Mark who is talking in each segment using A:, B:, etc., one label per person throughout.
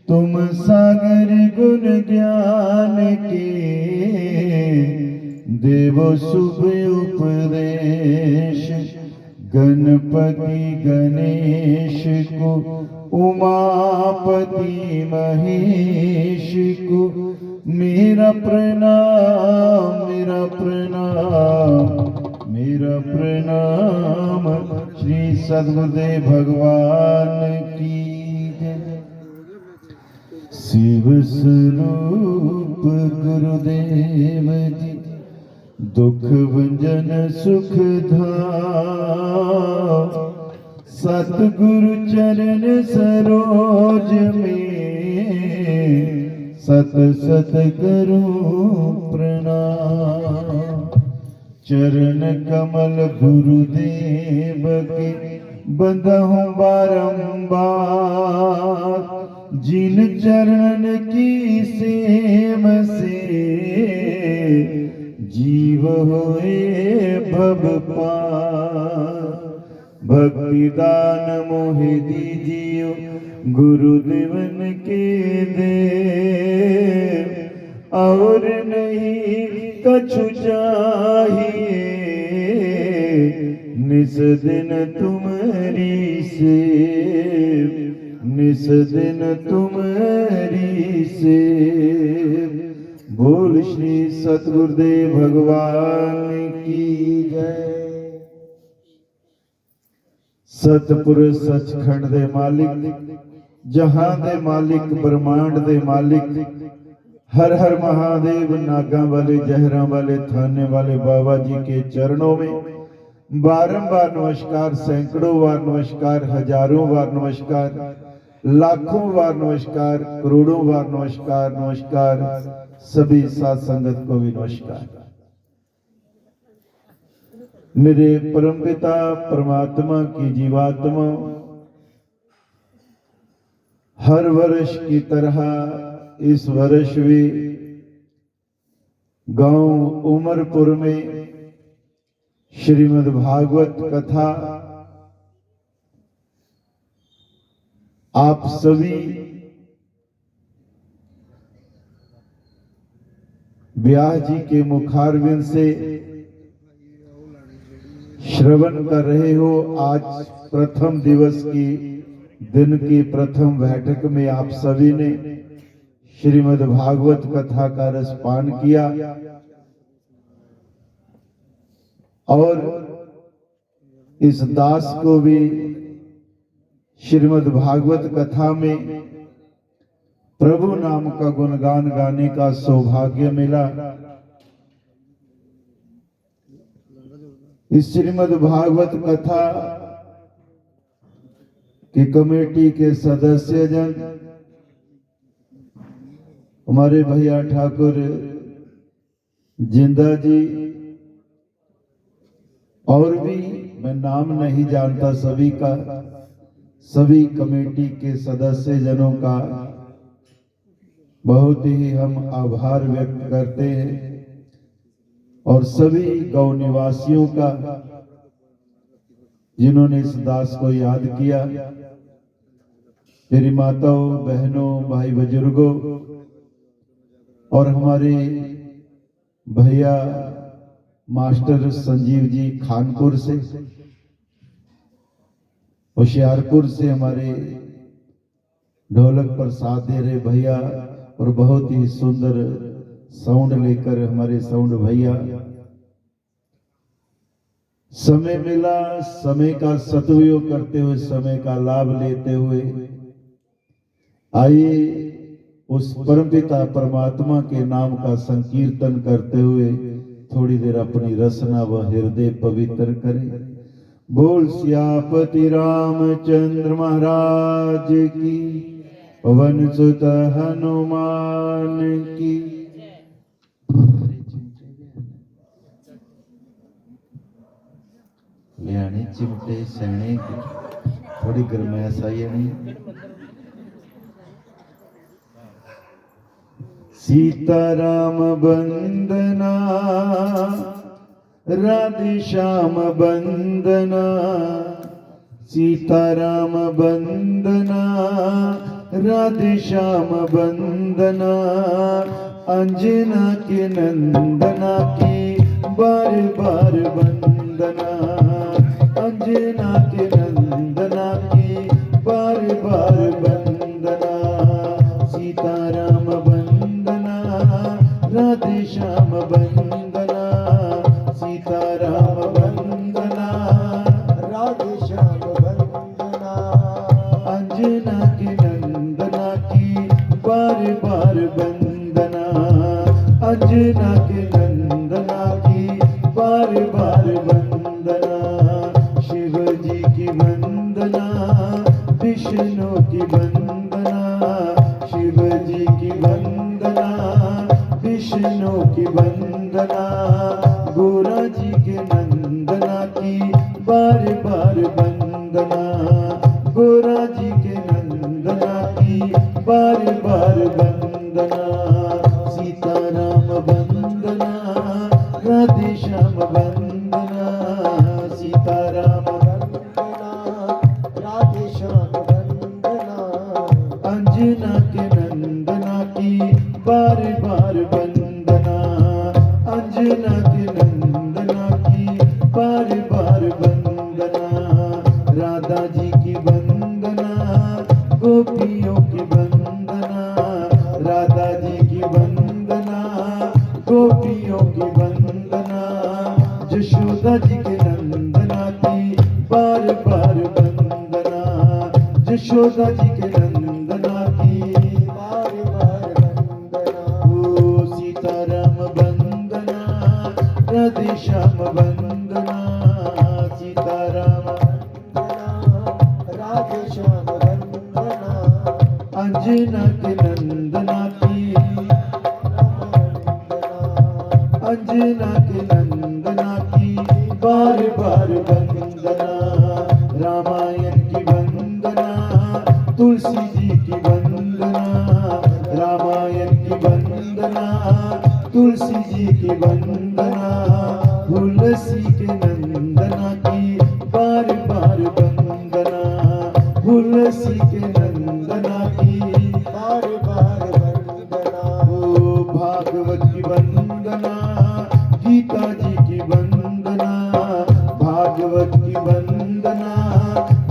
A: तुम सागर गुण ज्ञान के देवो शुभ उपदेश। गणपति गणेश को उमापति महेश को मेरा प्रणाम, मेरा प्रणाम, मेरा प्रणाम। श्री सद्गुरुदेव भगवान की जय। शिव स्वरूप गुरुदेव जी दुख भंजन सुख धाम। सतगुरु चरण सरोज में सत सत करूं प्रणाम। चरण कमल गुरुदेव के बंधहूं बारंबार। जिन चरण की सेम से जीव होए भव पार। भक्ति दान मोहि दीजियो गुरुदेवन के दे। और नहीं कछु चाहिए निस दिन तुम्हारी से, निस दिन तुम्हारी से। बोल श्री सतगुरुदेव भगवान की जय। सतपुरुष सचखंड दे मालिक, जहां दे मालिक, ब्रह्मांड दे मालिक, हर हर महादेव नागा वाले जहरा वाले थाने वाले बाबा जी के चरणों में बारंबार नमस्कार, सैकड़ों बार नमस्कार, हजारों बार नमस्कार, लाखों बार नमस्कार, करोड़ों बार नमस्कार। नमस्कार सभी साथ संगत को भी नमस्कार। मेरे परमपिता परमात्मा की जीवात्मा हर वर्ष की तरह इस वर्ष भी गांव उमरपुर में श्रीमद् भागवत कथा आप सभी ब्याह जी के मुखारविंद से श्रवण कर रहे हो। आज प्रथम दिवस की दिन की प्रथम बैठक में आप सभी ने श्रीमद् भागवत कथा का रसपान किया और इस दास को भी श्रीमद् भागवत कथा में प्रभु नाम का गुणगान गाने का सौभाग्य मिला। इस श्रीमद् भागवत कथा की कमेटी के सदस्य जन, हमारे भैया ठाकुर जिंदा जी और भी मैं नाम नहीं जानता सभी का, सभी कमेटी के सदस्य जनों का बहुत ही हम आभार व्यक्त करते हैं और सभी गौ निवासियों का जिन्होंने इस दास को याद किया। मेरी माताओं, बहनों, भाई बुजुर्गों और हमारे भैया मास्टर संजीव जी खानपुर से, होशियारपुर से हमारे ढोलक पर साथ दे रहे भैया और बहुत ही सुंदर साउंड लेकर हमारे साउंड भैया। समय मिला, समय का सदुपयोग करते हुए, समय का लाभ लेते हुए आइए उस परमपिता परमात्मा के नाम का संकीर्तन करते हुए थोड़ी देर अपनी रसना व हृदय पवित्र करें। बोल सियापति रामचंद्र महाराज की, पवन सुत हनुमान की। लियाने चिमटे सैने थोड़ी गर्मैश आई नहीं। सीताराम बंदना, राधे श्याम बंदना, सीताराम बंदना, राधे श्याम वंदना अंजना के नंदना की बार बार वंदना अंजना के नंदना की बार बार वंदना सीताराम वंदना राधे श्याम वंदना सीताराम वंदना
B: राधे श्याम वंदना
A: अंजना के नंदना की बार बार वंदना अंजना के नंदना की बार बार वंदना शिव जी की वंदना विष्णु की वंदना शिव जी की वंदना विष्णु की वंदना गोरा जी के नंदना की बार बार वंदना गोरा जी के नंदना की बार बार वंदना सीताराम वंदना राधे श्याम वंदना सीताराम
B: वंदना राधे श्याम वंदना
A: अंजना के नंदना की बार बार वंदना अंजना के नंदना की बार बार वंदना राधा जी की वंदना गोपियों की वंदना राधा जी की वंदना गोपियों की वंदना यशोदा जी के नंदना की बार बार वंदना यशोदा जी के नंदना की
B: बार बार वंदना
A: ओ सीताराम वंदना राधे श्याम वंदना सीताराम
B: राधे श्याम वंदना
A: अंजना के नंदना की अंजना के नंदना की बार बार वंदना रामायण की वंदना तुलसी जी की वंदना रामायण की वंदना तुलसी जी की वंदना तुलसी के नंदना की बार बार वंदना तुलसी के नंदना की
B: बार बार वंदना
A: ओ भागवत की वंदना गीता जी की वंदना भागवत की वंदना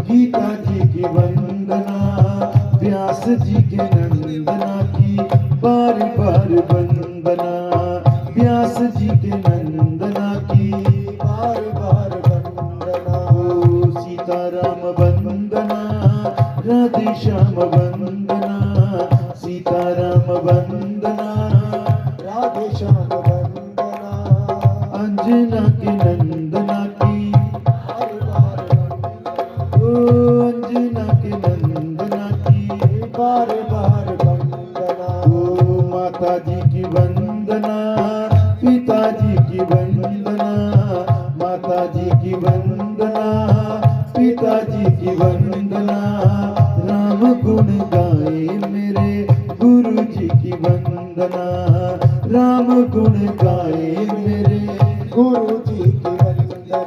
A: गीता जी की वंदना व्यास जी के नंदना की बार बार वंदना व्यास जी के नंदना की
B: बार बार वंदना
A: ओ सीताराम वंदना राधे श्याम वंदना सीताराम वंदना
B: राधे श्याम वंदना
A: अंजना के नंदना की
B: बार बार वंदना
A: ओ अंजना के नंदना की
B: बार बार वंदना
A: ओ माता जी की वंदना पिताजी की वंदना माता जी की वंदना पिताजी की वंदना राम गुण गाए मेरे गुरु जी की वंदना राम गुण गाए मेरे
B: गुरु जी की वंदना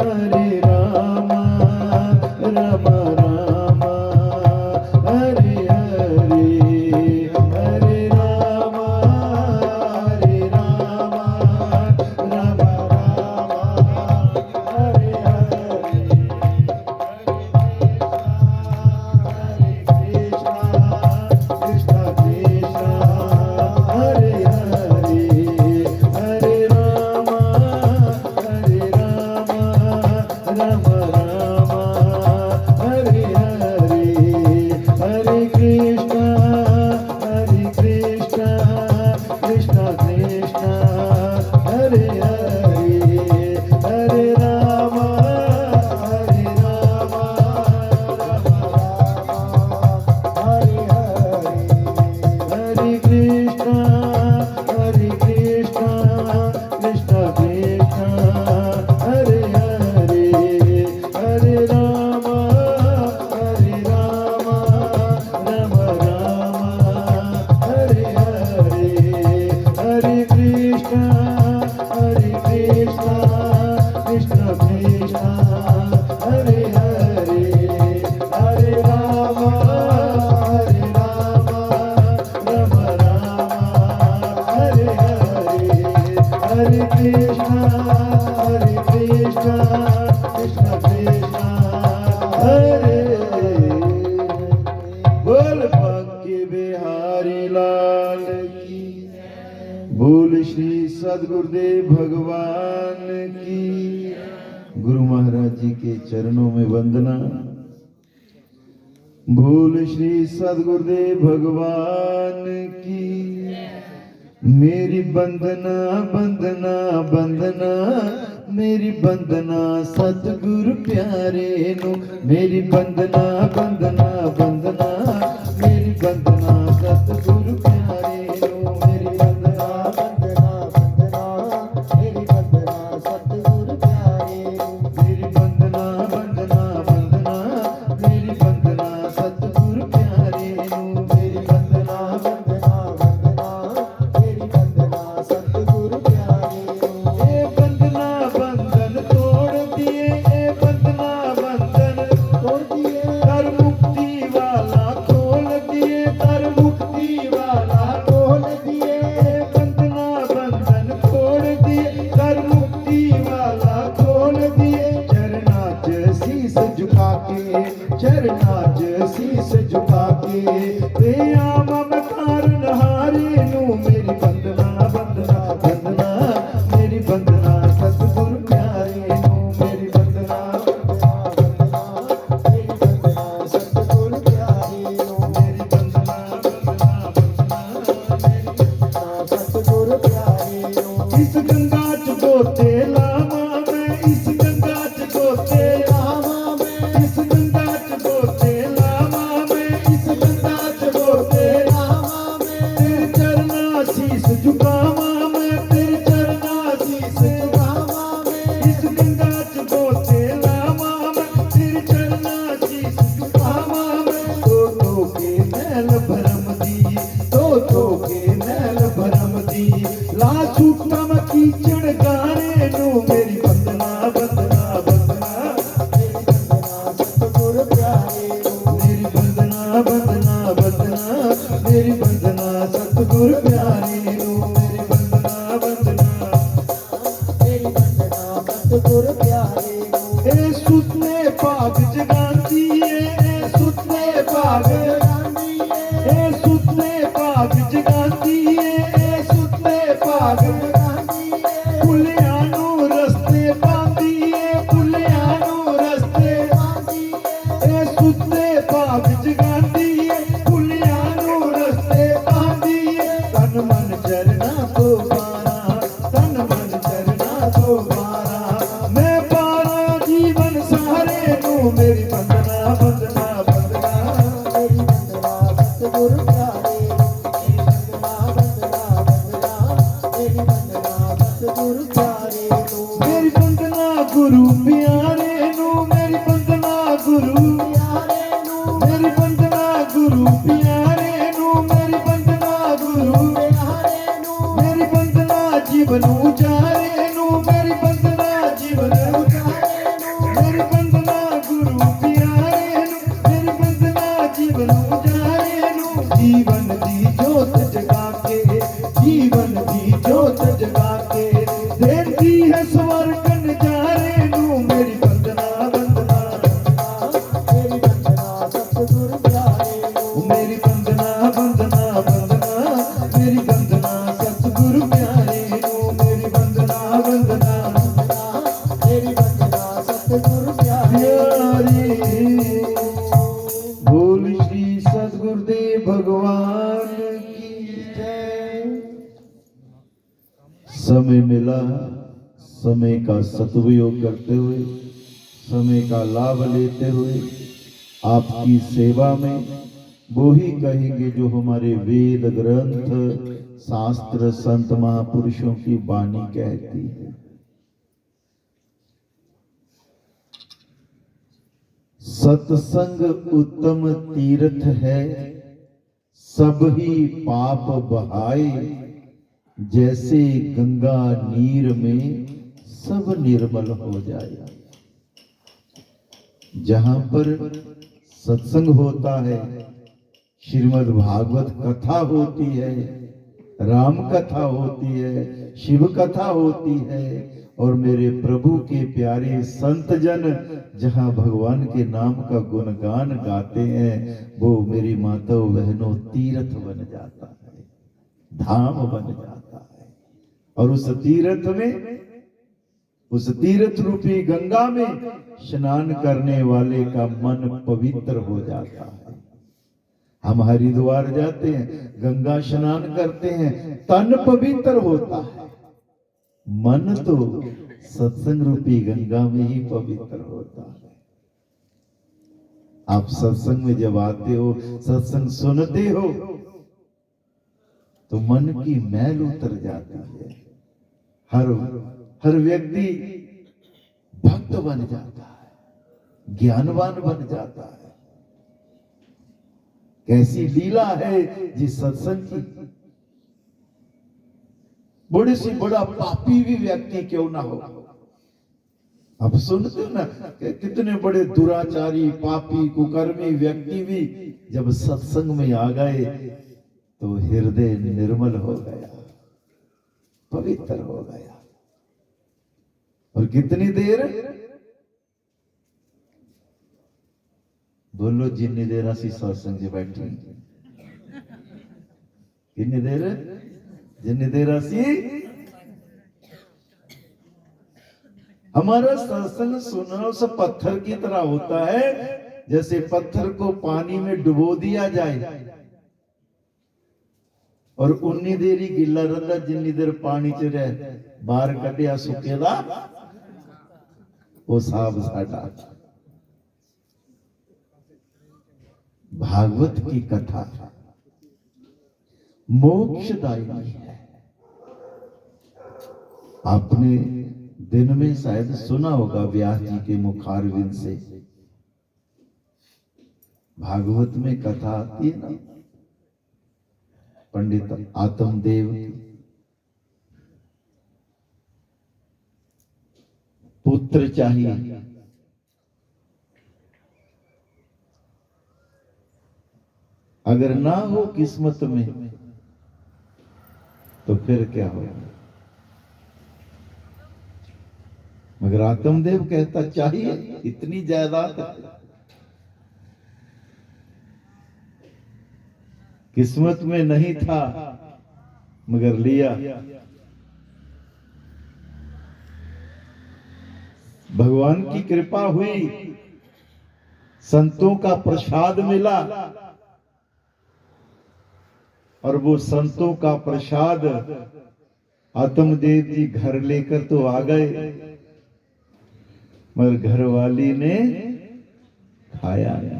A: हरे रामा राम रामा हरे हरे हरे रामा राम
B: हरे हरे हरे कृष्णा
A: कृष्ण कृष्ण हरे हरे हरे राम राम राम हरे हरे हरे कृष्ण सदगुरुदेव भगवान की। गुरु महाराज जी के चरणों में वंदना। बोल श्री सदगुरुदेव भगवान की। मेरी बंदना बंदना बंदना, मेरी बंदना सतगुरु प्यारे नु। मेरी बंदना बंदना बंदना, मेरी बंदना सतगुरु प्यारे नु। मेरी बंदना
B: वंदना वंदना मेरी वंदना सतगुरु प्यारे नु।
A: मेरी बंदना बंदना बंदना, मेरी बंदना सतगुरु प्यारे नु। मेरी बंदना
B: वंदना वंदना मेरी वंदना सतगुरु प्यारे नु।
A: ए बंदना बंधन तोड़ दिए, ए बंदना बंधन
B: तोड़ दिए
A: कर मुक्ति वाला खोल दिए, कर मुक्ति वाला
B: खोल दिए
A: ए बंदना बंधन तोड़ दिए, कर मुक्ति वाला खोल दिए। चरनाच शीस झुका के, चरनाच शीस झुका के, ते आमा मैं कारण हारे नु। मेरी बंदना बंदना बंदना, मेरी बंदना सतगुरु प्यारे नु। मेरी बंदना
B: वंदना मेरी वंदना सतगुरु प्यारे नु।
A: मेरी बंदना बंदना बंदना, मेरी
B: सतगुरु प्यारे नु।
A: इस गंगा च गोते लावा मैं, इस गंगा च गोते
B: रामा में
A: इस गंगा च गोते लावा मैं, इस गंगा च गोते
B: रामा में
A: तेरे चरना शीस झुकावा मैं, तेरे चरना शीस
B: रामा में
A: इस गंगा च गोते लावा मैं, तेरे चरना शीस झुकावा मैं। तो के मैल भरम दी, तो के मैल भरम दी, ला छूटा मैं कीचड़ गाने नु। मेरी बंदना बंदना बंदना,
B: मेरी वंदना सतगुरु प्यारे नु।
A: मेरी बंदना बंदना बंदना, मेरी बंदना सतगुरु प्यारे नु। मेरी बंदना बंदना
B: मेरी वंदना सतगुरु प्यारे नु।
A: ए सुतने भाग जगांदी ए सुतने भाग,
B: रानी
A: ए सुतने भाग जगांदी ए सुतने भाग।
B: रानी
A: पुलिया नु रस्ते पांदी ए, पुलिया नु रस्ते
B: रानी
A: ए सुतने भाग जगांदी ए, पुलिया नु रस्ते पांदी ए। तन मन चरना को पारा, तन मन चरना को पारा, मैं पारा जीवन सारे नु। मेरी बंदना बंदना बंदना,
B: मेरी वंदना सतगुरु प्यारे नु। मेरी वंदना सतगुरु प्यारे नु।
A: मेरी बंदना गुरु प्यारे नु। मेरी बंदना गुरु,
B: प्यारे नु
A: मेरी बंदना गुरु प्यारे नु। मेरी बंदना गुरु,
B: प्यारे नु
A: मेरी बंदना जीवन उजारे नु। मेरी बंदना जीवन उजारे नु। मेरी बंदना गुरु प्यारे नु। मेरी बंदना जीवन उजारे नु। जीवन दी जोत जगा के, जीवन दी जोत जगा के, देती है स्वर्ग नजारे नु। मेरी बंदना बंदना,
B: मेरी वंदना सतगुरु प्यारे नु।
A: मेरी बंदना बंदना बंदना, मेरी बंदना सतगुरु प्यारे नु। मेरी बंदना बंदना
B: मेरी वंदना सतगुरु प्यारे
A: प्यारे। बोल श्री सदगुरुदेव भगवान की
B: जय।
A: समय मिला, समय का सदुपयोग करते हुए, समय का लाभ लेते हुए आपकी सेवा में वो ही कहेंगे जो हमारे वेद ग्रंथ शास्त्र संत महापुरुषों की वाणी कहती है। सत्संग उत्तम तीर्थ है, सब ही पाप बहाए, जैसे गंगा नीर में सब निर्मल हो जाए। जहां पर सत्संग होता है, श्रीमद् भागवत कथा होती है, राम कथा होती है, शिव कथा होती है, और मेरे प्रभु के प्यारे संत जन जहां भगवान के नाम का गुणगान गाते हैं, वो मेरी माताओं बहनों तीर्थ बन जाता है, धाम बन जाता है, और उस तीर्थ में, उस तीर्थ रूपी गंगा में स्नान करने वाले का मन पवित्र हो जाता है। हम हरिद्वार जाते हैं, गंगा स्नान करते हैं, तन पवित्र होता है, मन तो सत्संग रूपी गंगा में ही पवित्र होता है। आप सत्संग में जब आते हो, सत्संग सुनते हो, तो मन की मैल उतर जाती है। हर व्यक्ति भक्त बन जाता है, ज्ञानवान बन जाता है। कैसी लीला है जिस सत्संग की। बड़े से बड़ा पापी भी व्यक्ति क्यों ना हो, आप सुनते हो ना कि कितने बड़े दुराचारी, पापी, कुकर्मी व्यक्ति भी जब सत्संग में आ गए तो हृदय निर्मल हो गया, पवित्र हो गया। और कितनी देर, बोलो जितनी देर असी सत्संग में बैठी, कितनी देर, जितनी देर असी हमारा सत्संग सुनना उस पत्थर की तरह होता है, जैसे पत्थर को पानी में डुबो दिया जाए और उन्नी देर ही गिला रहता जिन्नी देर पानी च रहे, बाहर कटिया सुकेदा वो साब साडा। भागवत की कथा मोक्षदायिनी है। आपने दिन में शायद सुना होगा व्यास जी के मुखारविंद से, भागवत में कथा आती है ना, पंडित आत्मदेव की पुत्र चाहिए, अगर ना हो किस्मत में तो फिर क्या होगा। मगर आत्मदेव कहता चाहिए, इतनी जायदाद किस्मत में नहीं था मगर लिया। भगवान की कृपा हुई, संतों का प्रसाद मिला और वो संतों का प्रसाद आत्मदेव जी घर लेकर तो आ गए, मगर घरवाली ने खाया नहीं।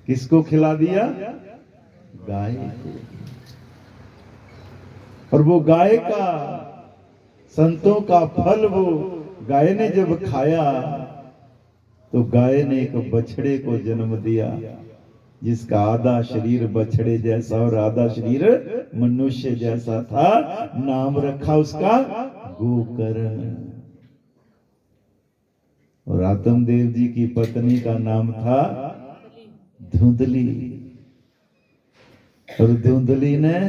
A: किसको खिला दिया? गाय को। और वो गाय का, संतों का फल वो गाय ने जब खाया तो गाय ने एक बछड़े को जन्म दिया, जिसका आधा शरीर बछड़े जैसा और आधा शरीर मनुष्य जैसा था। नाम रखा उसका गोकर्ण। और आत्मदेव जी की पत्नी का नाम था धुंधली। और धुंधली ने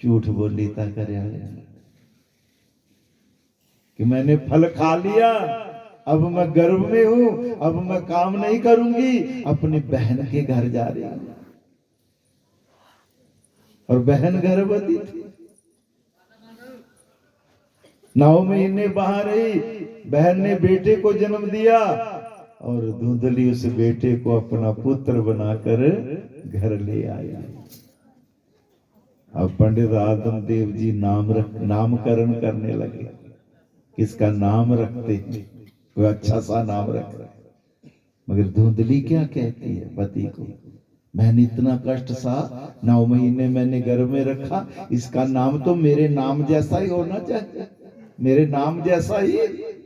A: झूठ बोली था करे कि मैंने फल खा लिया, अब मैं गर्भ में हूं, अब मैं काम नहीं करूंगी, अपनी बहन के घर जा रही हूं। और बहन गर्भवती थी, 9 महीने बाहर रही, बहन ने बेटे को जन्म दिया और धुंधली उस बेटे को अपना पुत्र बनाकर घर ले आया। अब पंडित आत्मदेव जी नामकरण करने लगे, किसका नाम रखते, कोई अच्छा सा नाम रख रहा है। मगर धुंधली क्या कहती है पति को, मैंने इतना कष्ट सहा, 9 महीने मैंने गर्भ में रखा, इसका नाम तो मेरे नाम जैसा ही होना चाहिए, मेरे नाम जैसा ही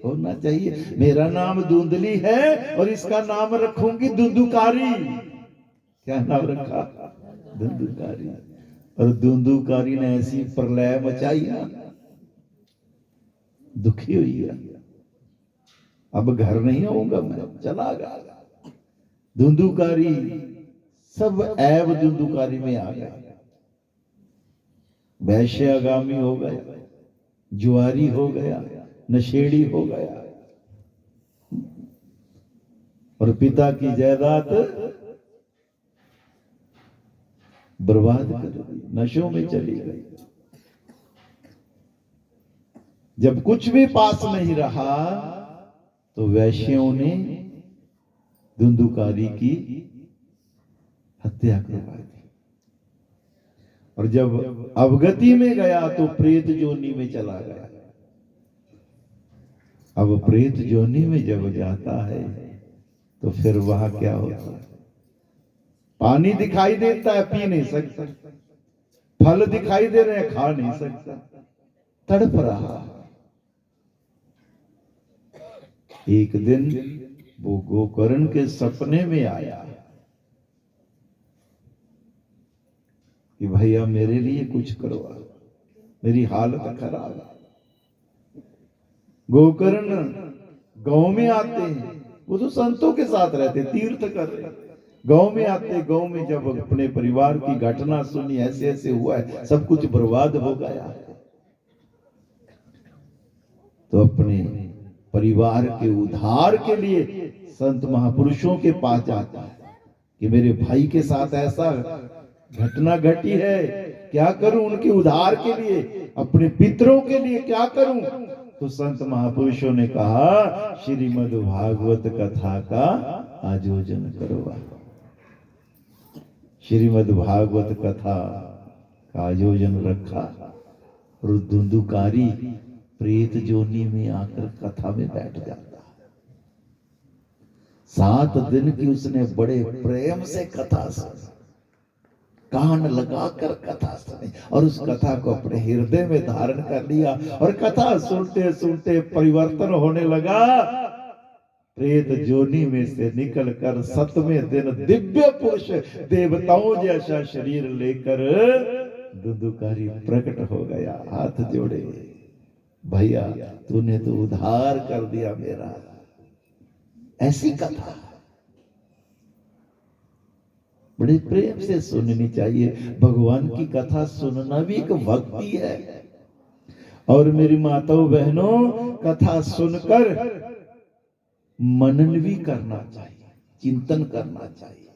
A: होना चाहिए। मेरा नाम धुंधली है और इसका नाम रखूंगी धुंधुकारी। क्या नाम रखा? धुंधुकारी। और धुंधुकारी ने ऐसी प्रलय मचाई ना, दुखी हुई है, अब घर नहीं आऊंगा मैं, चला गया। धुंधुकारी, सब ऐब धुंधुकारी में आ गया। वैश्यागामी हो गया, जुआरी हो गया, नशेड़ी हो गया और पिता की जायदाद बर्बाद कर दी, नशों में चली गई। जब कुछ भी पास नहीं रहा तो वैश्यों ने धुंधुकारी की हत्या करवा दी। और जब अवगति में गया तो प्रेत जोनी में चला गया। अब प्रेत जोनी में जब जाता है तो फिर वहां क्या होता है? पानी दिखाई देता है, पी नहीं सकता। फल दिखाई दे रहे हैं, खा नहीं सकता, तड़प रहा। एक दिन वो गोकर्ण के सपने में आया कि भैया मेरे लिए कुछ करवा, मेरी हालत खराब है। गोकर्ण गांव में आते हैं, वो तो संतों के साथ रहते, तीर्थ कर रहे। गांव में आते, गांव में जब अपने परिवार की घटना सुनी, ऐसे ऐसे हुआ है, सब कुछ बर्बाद हो गया, तो अपने परिवार के उद्धार के लिए संत महापुरुषों के पास जाता है कि मेरे भाई के साथ ऐसा घटना घटी है, क्या करूं उनके उद्धार के लिए, अपने पितरों के लिए क्या करूं? तो संत महापुरुषों ने कहा श्रीमद् भागवत कथा का आयोजन करवा। श्रीमद् भागवत कथा का आयोजन रखा और धुंधुकारी प्रेत जोनी में आकर कथा में बैठ जाता। 7 दिन की उसने बड़े प्रेम से कथा सुनी, कान लगाकर कथा सुनी और उस कथा को अपने हृदय में धारण कर लिया। और कथा सुनते सुनते परिवर्तन होने लगा। प्रेत जोनी में से निकलकर 7वें दिन दिव्य पुरुष देवताओं जैसा शरीर लेकर धुंधुकारी प्रकट हो गया। हाथ जोड़े, भैया तूने तो उद्धार कर दिया मेरा। ऐसी कथा बड़े प्रेम से सुननी चाहिए। भगवान की कथा सुनना भी एक भक्ति है। और मेरी माताओं बहनों, कथा सुनकर मनन भी करना चाहिए, चिंतन करना चाहिए,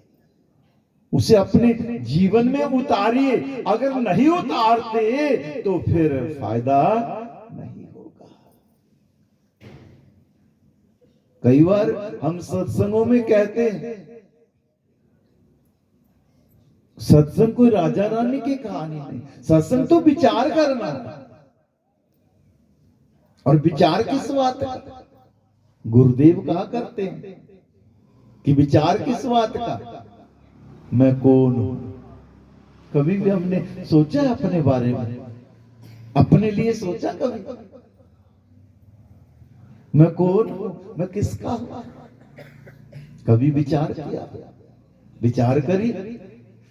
A: उसे अपने जीवन में उतारिए। अगर नहीं उतारते तो फिर फायदा नहीं होगा। कई बार हम सत्संगों में कहते हैं, सत्संग कोई राजा रानी की कहानी नहीं, सत्संग तो विचार करना। और विचार किस बात का? गुरुदेव कहा करते हैं कि विचार किस बात का? मैं कौन हूं? कभी भी हमने सोचा अपने बारे में? अपने लिए सोचा कभी? मैं कौन हूं, मैं किसका हूं? कभी विचार किया? विचार करी।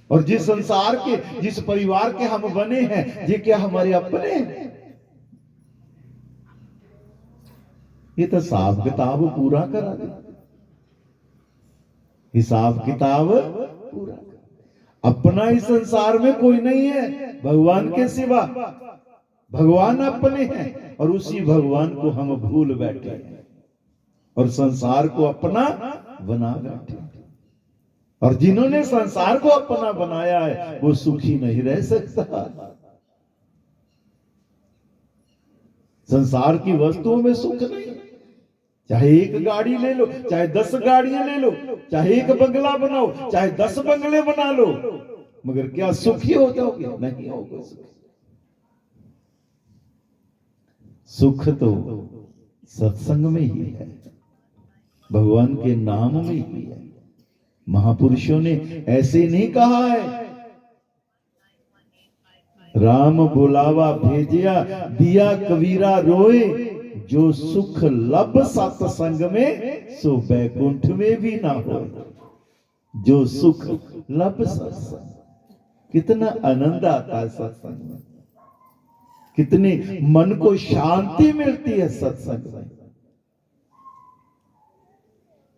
A: और जिस संसार के, जिस परिवार के हम बने हैं, ये क्या हमारे अपने हैं? ये तो हिसाब किताब पूरा करा दे, हिसाब किताब पूरा। अपना इस संसार में कोई नहीं है भगवान के सिवा। भगवान अपने हैं और उसी भगवान को हम भूल बैठे हैं और संसार को अपना बना बैठे। और जिन्होंने संसार को अपना बनाया है वो सुखी नहीं रह सकता। संसार की वस्तुओं में सुख नहीं। चाहे एक गाड़ी ले लो, चाहे 10 गाड़ियां ले लो, चाहे एक बंगला बनाओ, चाहे 10 बंगले बना लो, मगर क्या सुखी हो जाओगे? नहीं होगे सुखी। सुख तो सत्संग में ही है, भगवान के नाम में ही है। महापुरुषों ने ऐसे नहीं कहा है, राम बुलावा भेजिया दिया कबीरा रोए, जो सुख लब सत्संग में सो बैकुंठ में भी ना हो। जो सुख लब सत्संग, कितना आनंद आता है सत्संग में, कितनी मन को शांति मिलती है सत्संग में।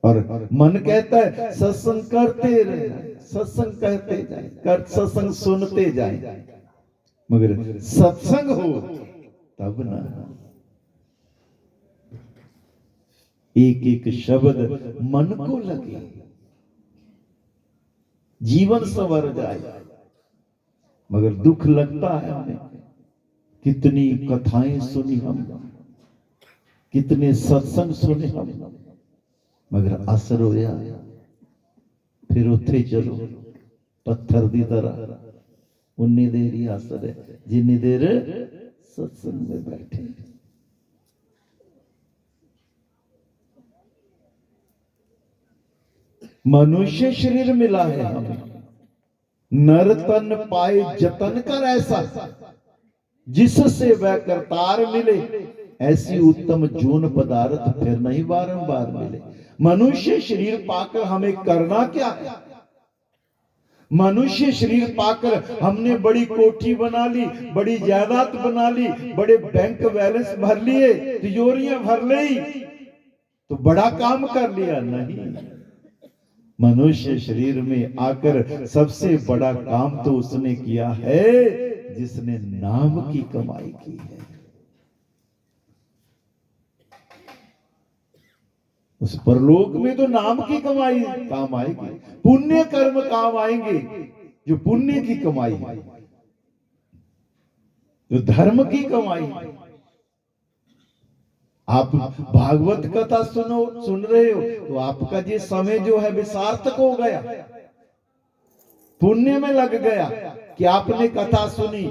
A: और मन कहता है सत्संग करते रहे, सत्संग कहते जाए, कर सत्संग सुनते जाए, मगर सत्संग हो तब ना। एक एक शब्द मन को लगे, जीवन संवर जाए। मगर दुख लगता है हमें, कितनी कथाएं सुनी हम, कितने सत्संग सुने हम, मगर असर होया फिर उत्थे चलो पत्थर दी तरह। उन्नी देर ही असर है जिन्नी देर सत्संग में बैठे। मनुष्य शरीर मिला है हमें, नर तन पाए जतन कर ऐसा, जिससे वह करतार मिले, ऐसी उत्तम जून पदार्थ फिर नहीं बारंबार मिले। मनुष्य शरीर पाकर हमें करना क्या है? मनुष्य शरीर पाकर हमने बड़ी कोठी बना ली, बड़ी जायदाद बना ली, बड़े बैंक बैलेंस भर लिए, तिजोरियां भर ली, तो बड़ा काम कर लिया? नहीं। मनुष्य शरीर में आकर सबसे बड़ा काम तो उसने किया है जिसने नाम की कमाई की है। उस परलोक में तो नाम की कमाई काम आएगी, पुण्य कर्म काम आएंगे, जो पुण्य की कमाई है, जो धर्म की कमाई है। आप भागवत कथा सुन रहे हो तो आपका ये समय जो है सार्थक हो गया, पुण्य में लग गया कि आपने कथा सुनी,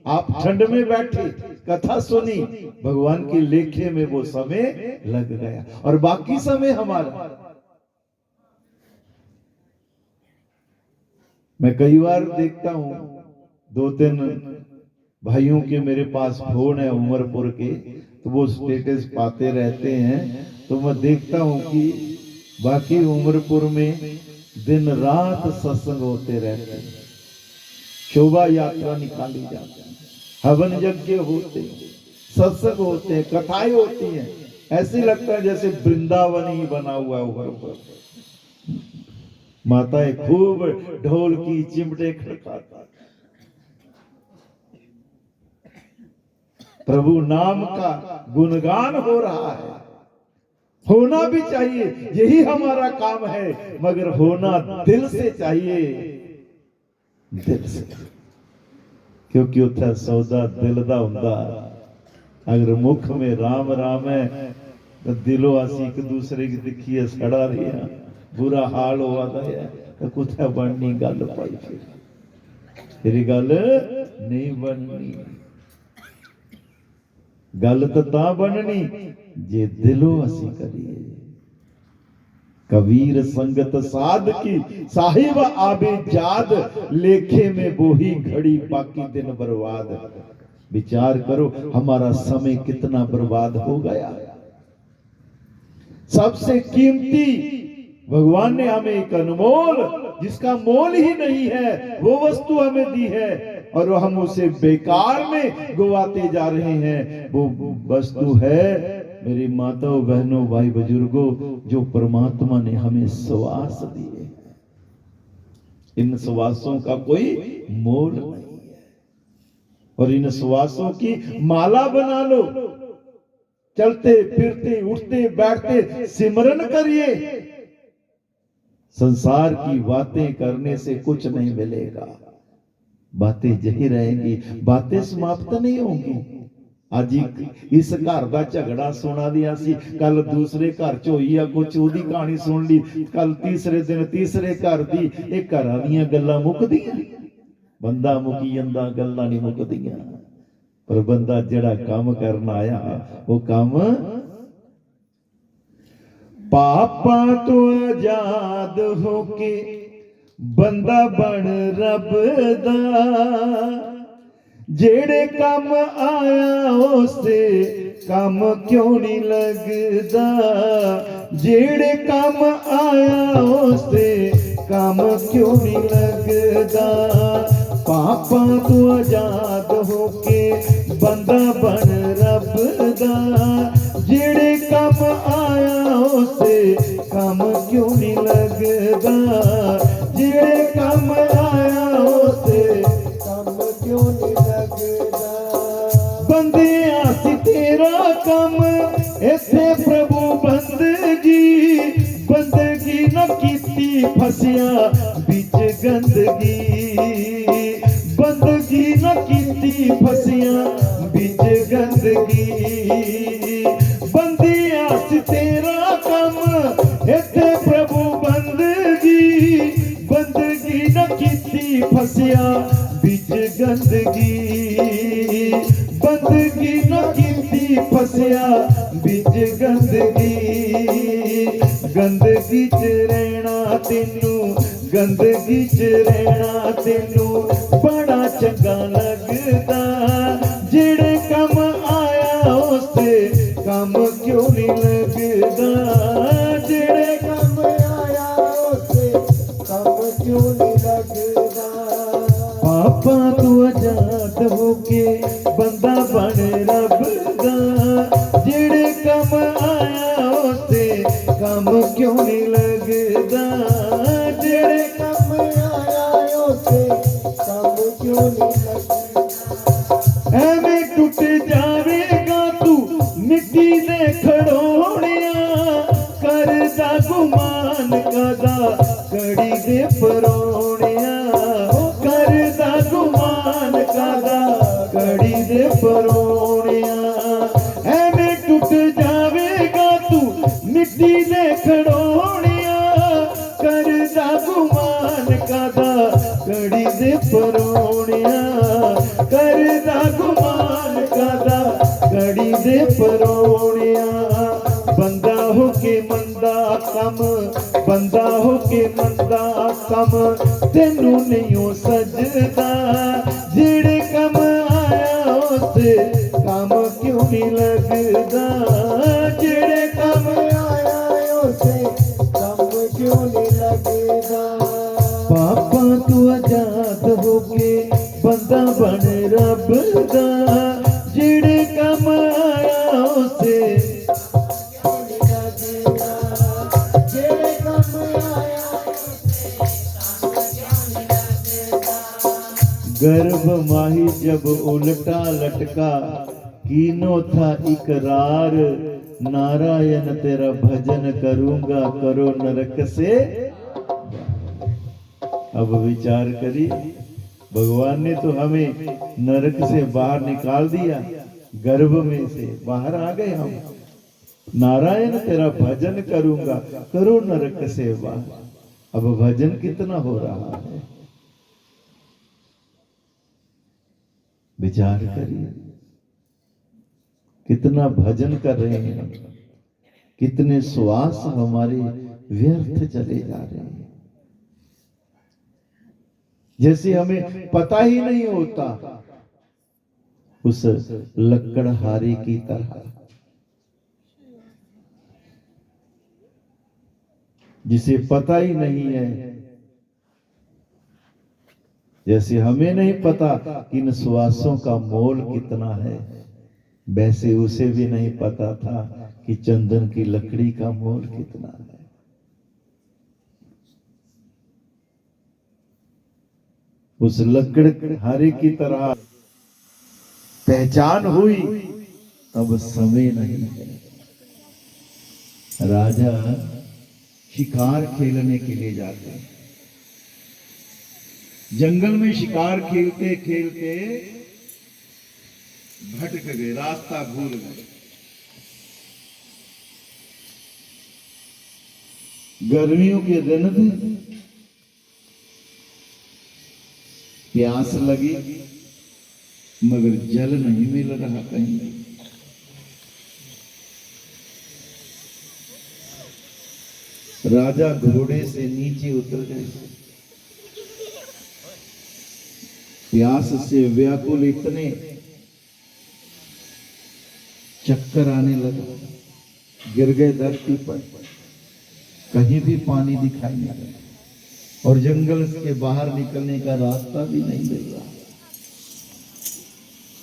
A: आप ठंड में बैठे कथा सुनी, भगवान के लेखे में वो समय लग गया। और बाकी समय हमारा, मैं कई बार देखता हूं, 2-3 भाइयों के मेरे पास फोन है उमरपुर के, तो वो स्टेटस पाते रहते हैं, तो मैं देखता हूं कि बाकी उमरपुर में दिन रात सत्संग होते रहते हैं, शोभा यात्रा निकाली जाती है, हवन यज्ञ होते हैं, सत्संग होते हैं, कथाएं होती हैं। ऐसे लगता है जैसे वृंदावन ही बना हुआ है उमरपुर। माताएं खूब ढोल की चिमटे खड़काता, प्रभु नाम का गुणगान हो रहा है। होना भी चाहिए, यही हमारा काम है, मगर होना दिल से चाहिए, दिल से, क्योंकि उत्थे सौदा दिल दा हुंदा। अगर मुख में राम राम है तो दिलों असी एक दूसरे की दिखिए सड़ा रही है, बुरा हाल हुआ है, तो कुछ बननी गल पाई, फिर गल नहीं बननी। गल तो ता बननी जे दिलों असी करिए। कबीर संगत साध की साहिब आबे जाद, लेखे में वो ही घड़ी बाकी दिन बर्बाद। विचार करो हमारा समय कितना बर्बाद हो गया। सबसे कीमती भगवान ने हमें एक अनमोल, जिसका मोल ही नहीं है, वो वस्तु हमें दी है, और हम उसे बेकार में गवाते जा रहे हैं। वो वस्तु है मेरी माताओं, बहनों, भाई बुजुर्गों, जो परमात्मा ने हमें श्वास दिए। इन श्वासों का कोई मोल नहीं है, और इन श्वासों की माला बना लो, चलते फिरते उठते बैठते सिमरन करिए। संसार की बातें करने से कुछ नहीं मिलेगा, बातें यही रहेंगी, बातें समाप्त नहीं होंगी। आज इस घर का झगड़ा सुना दिया सी, कल दूसरे घर च होई आ कुछ, ओदी कहानी सुन ली, कल तीसरे दिन तीसरे घर दी। ये घरां दीयां गल्लां मुकदियां? बंदा मुकी जांदा, गल्लां नहीं मुकदियां। पर बंदा जिहड़ा काम करना आया वो काम पापा तो आजाद होके बंदा बन रब दा। जेड़े काम आया उसे काम क्यों नहीं लगदा, जेड़े काम आया उसे काम क्यों नहीं लगदा। पापा तो आजाद होके बंदा बन रब दा। जेड़े काम आया उसे काम क्यों नहीं लगदा, जेड़े काम आया उसे काम क्यों नहीं लगदा। बंदे आसी तेरा काम इथे प्रभु बंदगी, बंदगी न कीती फसिया बिच गंदगी, बंदगी न कीती फसिया बिच गंदगी। बंदे न कीती फसिया बिच गंदगी, बंदगी न कीती फसिया बिच गंदगी, गंदगी च रहना तेनू, गंदगी च रहना तेनू बड़ा चंगा लगदा, जेड़े कम आया उसते कम क्यों नहीं लगदा, जेड़े
B: कम आया उसे कम क्यों नहीं लगदा।
A: पापा तू आजाद होके बंदा बन रब दा, जेड़े कम आया उसते कम क्यों नहीं लगदा, जेड़े
B: कम आया उसे कम क्यों नहीं लगदा।
A: एवें टुट जावेगा तू मिट्टी दे खड़ोणिया, करदा गुमान कदा कड़ी दे परोणिया, करदा गुमान कदा कड़ी दे परोणिया, एवें टुट जावेगा तू मिट्टी दे खड़ोणिया, करदा गुमान कदा कड़ी दे परोणिया, करदा गुमान कदा कड़ी दे परोणिया, बंदा होके मंदा कम, बंदा होके मंदा कम तेनू नहीं सजदा, जेड़े कम आया उसे कम क्यों नहीं लगदा, जेड़े कम
B: आया उसे कम क्यों नहीं लगदा।
A: पापा तू आजाद होके बंदा बन रब दा, जेड़े कम आया उसे
B: जेड़े कम आया
A: गर्भ माही जब उल्टा लटका, कीनो था इकरार, नारायण तेरा भजन करूंगा करो नरक से। अब विचार करिए, भगवान ने तो हमें नरक से बाहर निकाल दिया, गर्भ में से बाहर आ गए हम, नारायण तेरा भजन करूंगा करो नरक से बाहर। अब भजन कितना हो रहा है, विचार करिए, कितना भजन कर रहे हैं, कितने श्वास हमारे व्यर्थ चले जा रहे हैं, जैसे हमें पता ही नहीं होता, उस लकड़हारे की तरह, जिसे पता ही नहीं है, जैसे हमें नहीं पता कि इन श्वासों का मोल कितना है, वैसे उसे भी नहीं पता था कि चंदन की लकड़ी का मोल कितना है। उस लकड़हारे की तरह पहचान हुई, तब समय नहीं है। राजा शिकार खेलने के लिए जाते हैं, जंगल में शिकार खेलते खेलते भटक गए, रास्ता भूल गए, गर्मियों के दिन थे, प्यास लगी मगर जल नहीं मिल रहा कहीं। राजा घोड़े से नीचे उतर गए, प्यास से व्याकुल इतने, चक्कर आने लगा, गिर गए धरती पर, कहीं भी पानी दिखाई नहीं दे, और जंगल के बाहर निकलने का रास्ता भी नहीं मिल रहा।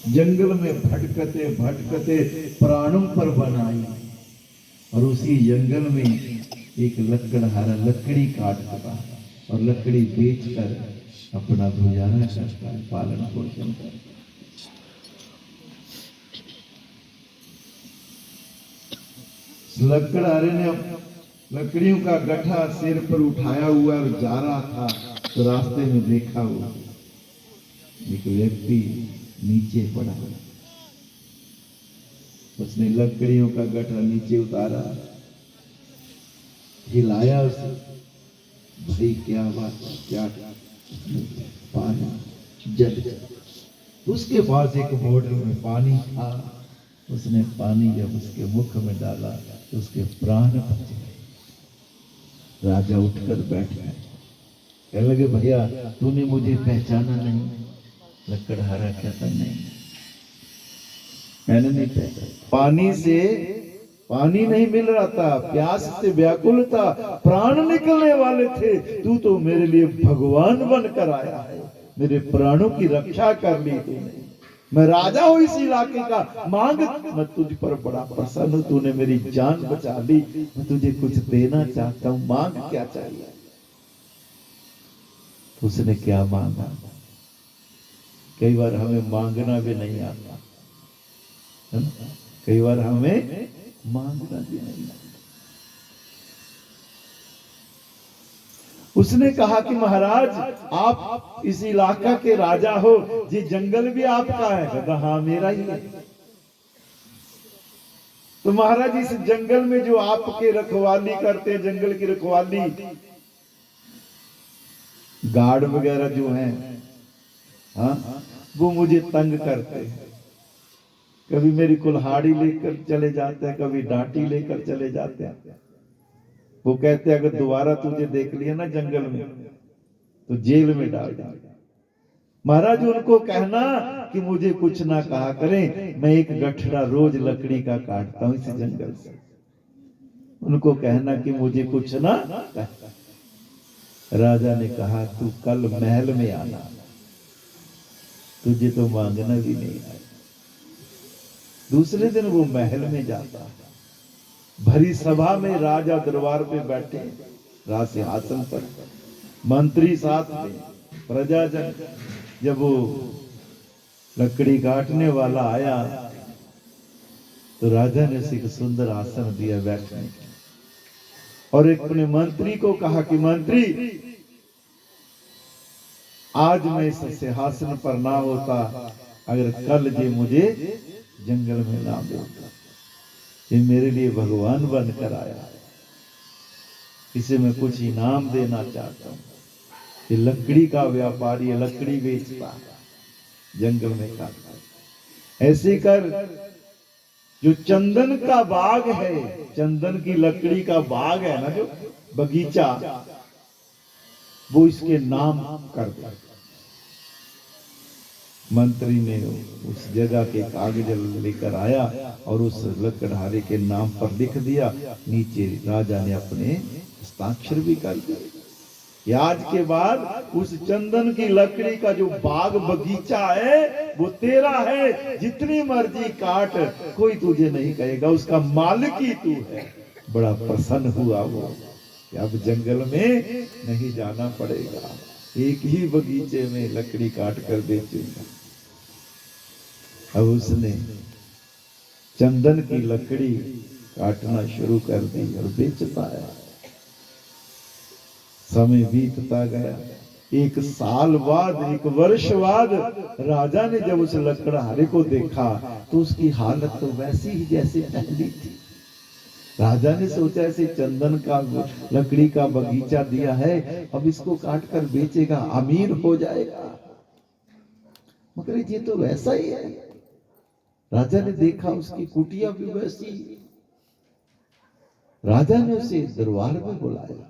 A: जंगल में भटकते भटकते प्राणों पर बनाई, और उसी जंगल में एक लकड़हारा लकड़ी काटता और लकड़ी बेचकर अपना गुजारा करता है, पालन पोषण करता है। लकड़हारे ने लकड़ियों का गट्ठा सिर पर उठाया हुआ और जा रहा था, तो रास्ते में देखा हुआ एक व्यक्ति नीचे पड़ा, उसने लकड़ियों का गट्ठा नीचे उतारा, हिलाया उसे, भाई क्या बात है, क्या पानी जल गया। उसके पास एक बोतल में पानी था, उसने पानी जब उसके मुख में डाला तो उसके प्राण बच गए। राजा उठकर बैठ गए, कहने लगे भैया तूने मुझे पहचाना नहीं? लकड़हारा कहता नहीं, मैंने नहीं पहचाना। पानी से पानी नहीं मिल रहा था, प्यास से व्याकुल था, प्राण निकलने वाले थे, तू तो मेरे लिए भगवान बनकर आया है, मेरे प्राणों की रक्षा कर ली तूने। मैं राजा हूं इस इलाके का, मांग। मैं तुझ पर बड़ा प्रसन्न हूं, तूने मेरी जान बचा ली, मैं तुझे कुछ देना चाहता हूं, मांग क्या चाहिए? उसने क्या मांगा? कई बार हमें मांगना भी नहीं आता है ना? कई बार हमें मांगना भी नहीं आता। उसने कहा कि महाराज आप इस इलाका के राजा हो, ये जंगल भी आपका है? कहता हाँ मेरा ही है। तो महाराज इस जंगल में जो आपके रखवाली करते हैं, जंगल की रखवाली, गार्ड वगैरह जो हैं, हाँ, वो मुझे तंग करते हैं। कभी मेरी कुल्हाड़ी लेकर चले जाते हैं, कभी डांटी लेकर चले जाते हैं। वो कहते हैं अगर दोबारा तुझे देख लिया ना जंगल में तो जेल में डाल देंगे। महाराज उनको कहना कि मुझे कुछ ना कहा करें, मैं एक गठरा रोज लकड़ी का काटता हूं इस जंगल से। उनको कहना कि मुझे कुछ ना कह। राजा ने कहा तू कल महल में आना, तुझे तो मांगना भी नहीं आया। दूसरे दिन वो महल में जाता, भरी सभा में राजा दरबार पे बैठे, राज सिंहासन पर, मंत्री साथ में, प्रजाजन। जब वो लकड़ी काटने वाला आया तो राजा ने उसे एक सुंदर आसन दिया बैठने का, और एक अपने मंत्री को कहा कि मंत्री आज मैं इस सिंहासन पर ना होता अगर कल ये मुझे जंगल में ना देता। ये मेरे लिए भगवान बनकर आया, इसे मैं कुछ इनाम देना चाहता हूं। ये लकड़ी का व्यापारी है, लकड़ी बेचता है, जंगल में काटता। ऐसे कर जो चंदन का बाग है, चंदन की लकड़ी का बाग है ना, जो बगीचा, वो इसके नाम कर दे। मंत्री ने उस जगह के कागज लेकर आया और उस लकड़हारे के नाम पर लिख दिया। नीचे राजा ने अपने हस्ताक्षर भी कर दिए। आज के बाद उस चंदन की लकड़ी का जो बाग बगीचा है वो तेरा है, जितनी मर्जी काट, कोई तुझे नहीं कहेगा, उसका मालिक ही तू है। बड़ा प्रसन्न हुआ वो कि अब जंगल में नहीं जाना पड़ेगा, एक ही बगीचे में लकड़ी काट कर बेचूंगा। अब उसने चंदन की लकड़ी काटना शुरू कर दी और बेचता है। समय बीतता गया, एक साल बाद, एक वर्ष बाद राजा ने जब उस लकड़हारे को देखा तो उसकी हालत तो वैसी ही जैसे पहली थी। राजा ने सोचा ऐसे चंदन का लकड़ी का बगीचा दिया है, अब इसको काट कर बेचेगा, अमीर हो जाएगा। मगर ये तो वैसा ही है। राजा ने देखा उसकी कुटिया भी वैसी। राजा ने उसे दरबार में बुलाया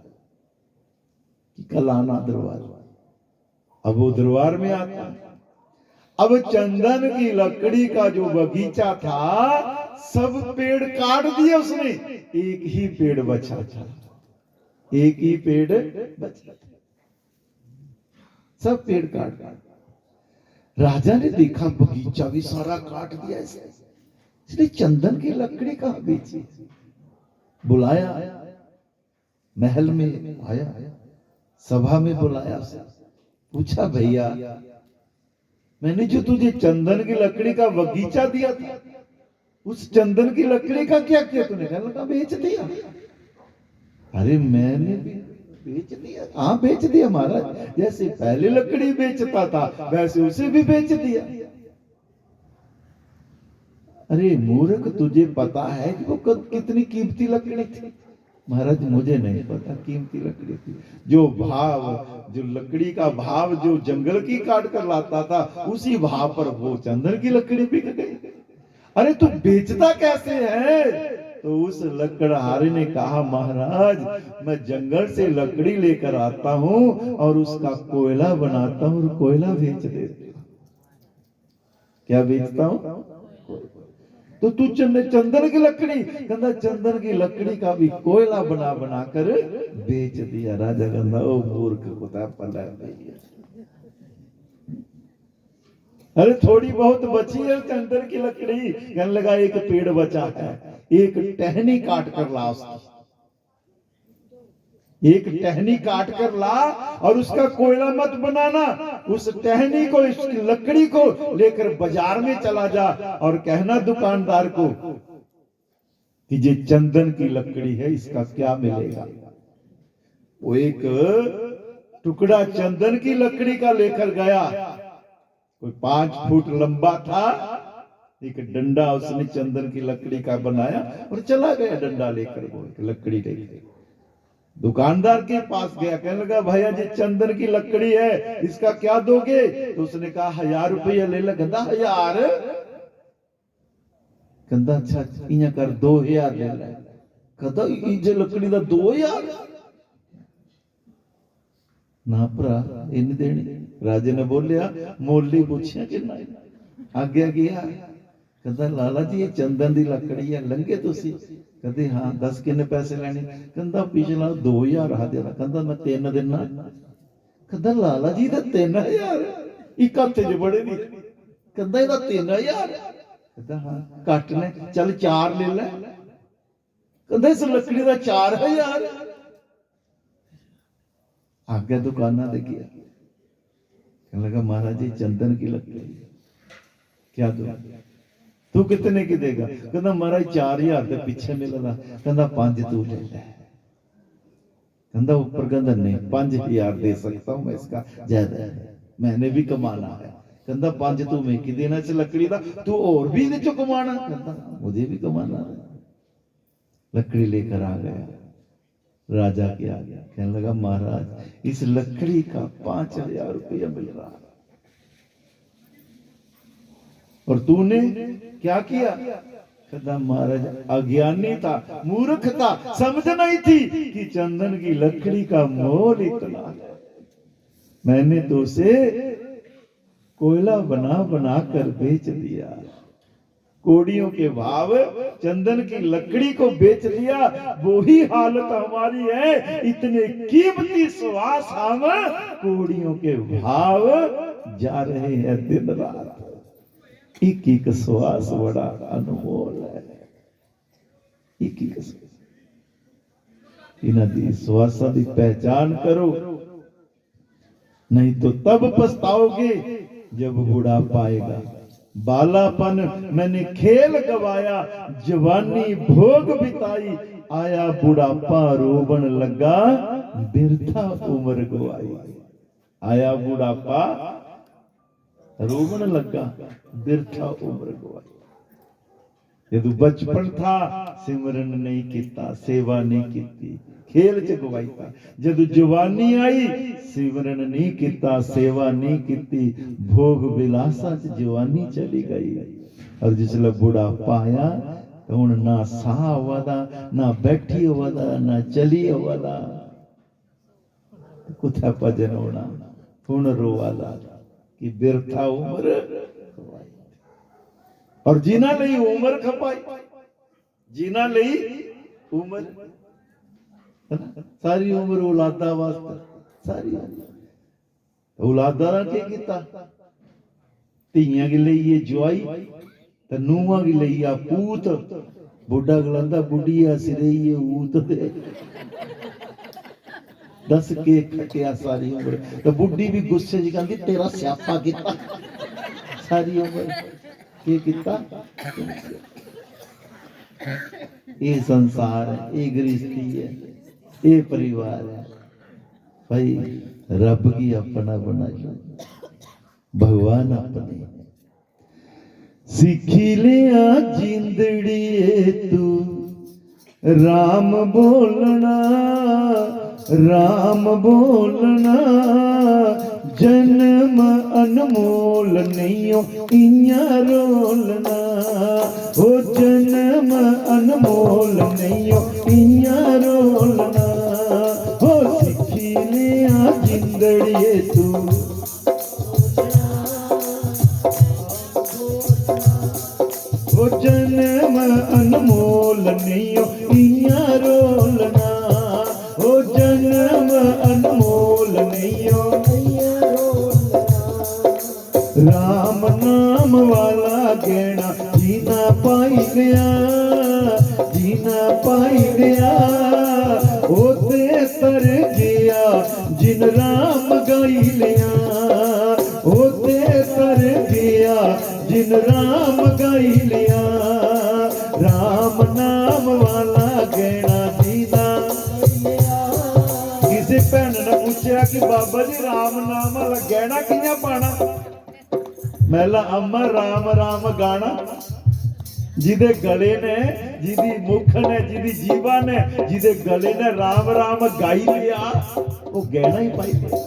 A: कि कल आना दरबार। अब वो दरबार में आता। अब चंदन की लकड़ी का जो बगीचा था सब पेड़ काट दिए उसने, एक ही पेड़ बचा था, एक ही पेड़ बचा था, सब पेड़ काट दिए। राजा ने देखा बगीचा भी सारा काट दिया इसने चंदन की लकड़ी कहां बेची। बुलाया, महल में आया, सभा में बुलाया, पूछा भैया मैंने जो तुझे चंदन की लकड़ी का बगीचा दिया था, उस चंदन की लकड़ी का क्या किया तूने? कहने लगा बेच दिया। अरे मैंने भी बेच दिया? हाँ बेच दिया महाराज, जैसे पहले लकड़ी बेचता था वैसे उसे भी बेच दिया। अरे मूर्ख, तुझे पता है कि वो कितनी कीमती लकड़ी थी? महाराज मुझे नहीं पता, कीमती लकड़ी थी। जो भाव, जो लकड़ी का भाव जो जंगल की काट कर लाता था, उसी भाव पर वो चंदन की लकड़ी बिक गई। अरे तू बेचता कैसे है? तो उस लकड़हारे ने कहा, महाराज मैं जंगल से लकड़ी लेकर आता हूं और उसका कोयला बनाता हूं और कोयला बेच देता हूं। क्या बेचता हूं? तो तू चंदन की लकड़ी, कहता चंदन की लकड़ी का भी कोयला बना बना कर बेच दिया। राजा कहता ओ मूर्ख कुत्ता पला दिया। अरे थोड़ी बहुत बची है चंदन की लकड़ी। कहने लगा एक पेड़ बचा है, एक टहनी काट कर ला उसकी, एक टहनी काट कर ला और उसका कोयला मत बनाना। उस टहनी को, इस लकड़ी को लेकर बाजार में चला जा और कहना दुकानदार को कि ये चंदन की लकड़ी है, इसका क्या मिलेगा। वो एक टुकड़ा चंदन की लकड़ी का लेकर गया, कोई 5 फुट लंबा था। एक डंडा उसने चंदन की लकड़ी का बनाया और चला गया डंडा लेकर, वो लकड़ी लेकर दुकानदार के पास गया। कहने लगा भैया जी चंदन की लकड़ी है, इसका क्या दोगे? तो उसने कहा 1000 रुपया ले ला। कहता 1000? कहता अच्छा इया कर 2000 ले ला। कहता ये लकड़ी का 2000 ना भरा इन देनी। राजे ने बोलिया मोली पूछया कि आज्ञा किया। कहता लाला जी ये चंदन की लकड़ी है, लंघे तुसी? कहते हाँ। 10 किन्ने पैसे लेने? कहता पिछला 2000 आ देना। कहता मैं 3 देना। कहता लाला जी तो 3000 एक हफ्ते च बड़े दी। कहता ਇਹਦਾ 3000। कहता हाँ घट ने, चल 4 ले ले। कहता इस लकड़ी का 4000। आगे दुकाना दे गया, कहने लगा महाराज जी चंदन की लकड़ी क्या दो? तू कितने की देगा? कहता महाराज 4000 के पीछे मिलना। कहता 5 तू ले ले। कहता ऊपर, कहता नहीं 5000 दे सकता हूं मैं, इसका ज्यादा है, मैंने भी कमाना है। कहता 5 तू मैं की देना इस लकड़ी का, तू और भी इधर चो कमाना। कहता मुझे भी कमाना है। लकड़ी लेकर आ गया राजा के आ गया, कहने लगा महाराज इस लकड़ी का 5000 रुपया मिल रहा है और तूने क्या किया? कहता महाराज अज्ञानी था, मूर्ख था, समझ नहीं थी कि चंदन की लकड़ी का मोल इतना है। मैंने तो उसे कोयला बना बना कर बेच दिया। कोड़ियों के भाव चंदन की लकड़ी को बेच दिया। वो ही हालत हमारी है, इतने कीमती सुहास हम कोड़ियों के भाव जा रहे हैं दिन रात। एक एक सुहास बड़ा अनमोल है। एक एक इन्हां दी सुहासां दी पहचान करो, नहीं तो तब पछताओगे जब बुढ़ापा आएगा। बालापन मैंने खेल गवाया, जवानी भोग बिताई, आया बुढ़ापा रोबन लगा, बिरथा उम्र गवाई। आया बुढ़ापा रोबन लगा, बिरथा उम्र गवाई। जदू बचपन था सिमरन नहीं किया, सेवा नहीं की, खेल च गवाई था। जदू जवानी आई सिमरन नहीं किया, सेवा नहीं की, भोग विलासा च जवानी चली गई। और जिसले बुढ़ापा आया तो हुण ना साह वदा, ना बैठी वदा, ना चली वदा, कुत्ता भजन होना। हुण रोवाला कि बिरथा उम्र खपाई। और जिन्हां लई उम्र खपाई, जिन्हां लई उम्र, सारी उम्र औलादा वास्ते, सारी औलादा दा की कीता? धीयां की लई जवाई ते नूहां की लई आ पूत। बुढ़ा गलांदा बुढ़िया सिरई ऊत दे। दस के खटिया सारी उम्र। तो बुढ़ी भी गुस्से च कहंदी तेरा स्यापा कीता सारी उम्र की कीता। ये संसार है, ये गृहस्थी है, ये परिवार है भाई। रब की अपना बनाई, भगवान अपने। सीखी लिया जिंदड़ी तू राम बोलना, राम बोलना, जन्म अनमोल नहीं इया रोलना, ओ जन्म अनमोल नहीं इया रोलना, ओ सिखी लिया जिंदड़िए तू ओ जन्म अनमोल नहीं इया रोलना, ओ जन्म अनमोल नहीं राम नाम वाला गहना जीना पाई गया, जीना पाई गया, ओते तर गया जिन राम गाई लिया, ओते तर गया जिन राम गाई लिया, राम नाम वाला गहना जीना। किसी भैन ने पूछा कि बाबा जी राम नाम वाला गहना कियां पाना, मैला अमर राम राम गाना, जिदे गले ने, जिदी मुख ने, जिदी जीवा ने, जिदे गले ने राम राम गाई लिया, वो गहना ही पाई लिया,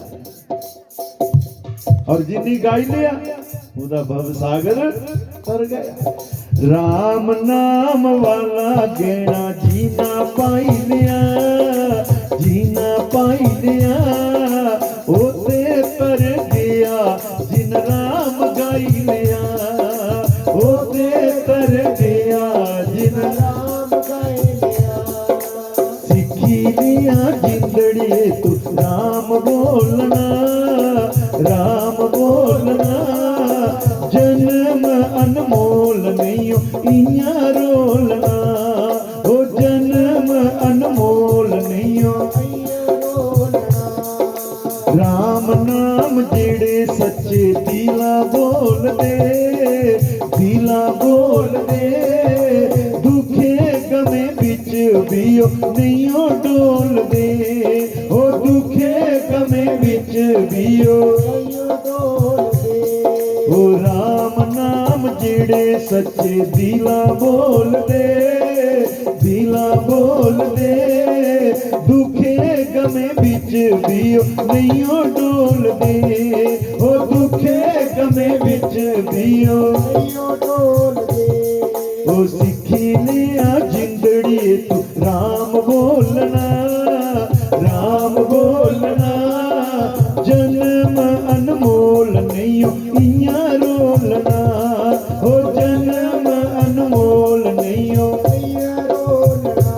A: और जिन्नी गाई लिया उदा भव सागर तर गया। राम नाम वाला गहना जीना पाई लिया, जीना पाई लिया, ओते तर गया जिन राम गाई लिया, ओते तर गया जिन राम गाई लिया, सिखी लिया जिंदड़िए तू राम बोलना, राम बोलना, जन्म अनमोल नहीं इया रोलना, ओ जन्म अनमोल नहीं राम नाम जेड़े सच्चे दिला बोल दे, दिला बोल दे, दुखे गमे बिच बियो नहीं डोल दे, ओ दुखे गमे बिच बियो डोल दे, ओ राम नाम जेड़े सच्चे दिला बोल दे, दिला बोल दे, दुखे गमे बिच बियो नहीं डोल दे, ओ दुखे गमे बिच बियो नहीं डोल दे, ओ सिखी लिया जिंदड़िए तू राम बोलना, राम बोलना, जन्म अनमोल नहीं इया रोलना, ओ जन्म अनमोल नहीं इया रोलना,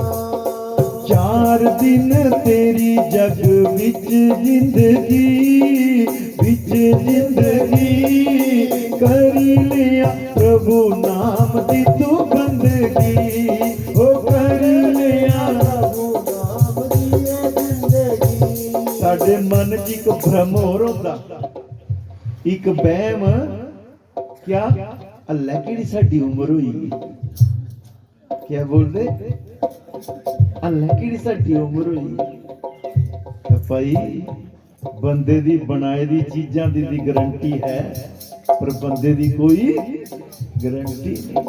A: चार दिन तेरी जग विच जिंदगी, विच जिंदगी, करी लिया प्रभु नाम दी तू बंदगी, ओ कर लिया प्रभु नाम दी जिंदगी। साडे मन च एक भ्रम होर होंदा, एक बहम, क्या अल्लाह केड़ी साडी उम्र होई, क्या बोलदे अल्लाह केड़ी साडी उम्र होई, भाई बंदे दी बनाए दी चीजां दी गारंटी है, पर बंदे दी कोई गारंटी नहीं,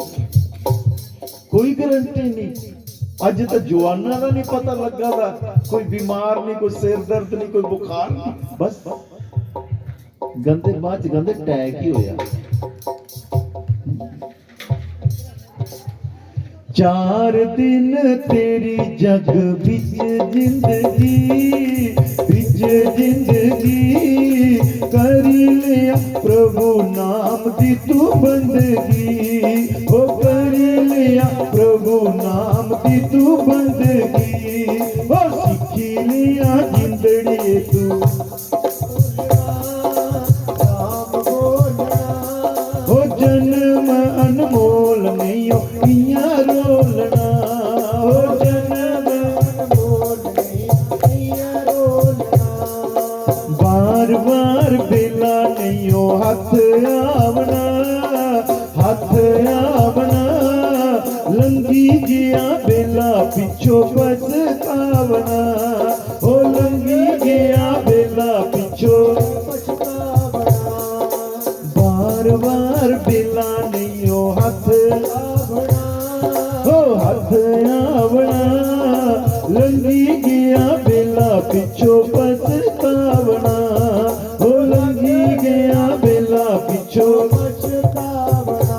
A: कोई गारंटी नहीं। अज तो जवाना का नहीं पता लगा था, कोई बीमार नहीं, कोई सिर दर्द नहीं, कोई बुखार नहीं, बस गंदे बाद गंदे टैक ही होया। चार दिन तेरी जग बिच जिंदगी, बिच जिंदगी, करी लिया प्रभु नाम दी तू बंदगी, ओ करी लिया प्रभु नाम दी तू बंदगी, ओ सिखी लिया जिंदड़िए तू राम बोलना, ओ जन्म अनमोल नहीं इया रोलना, ओ जन्म अनमोल नहीं इया रोलना, बार बार बेला नहीं हो हथ आवना, हथ आवना, लंगी गया बेला पिछो पछतावना, ओ लंगी गया बेला पिछो पछतावना, बार बार बेला नहीं हो हथ आवना, ओ हथ आवना, पिछो पछतावना, हो लंघी गया बेला पिछो
B: पछतावना।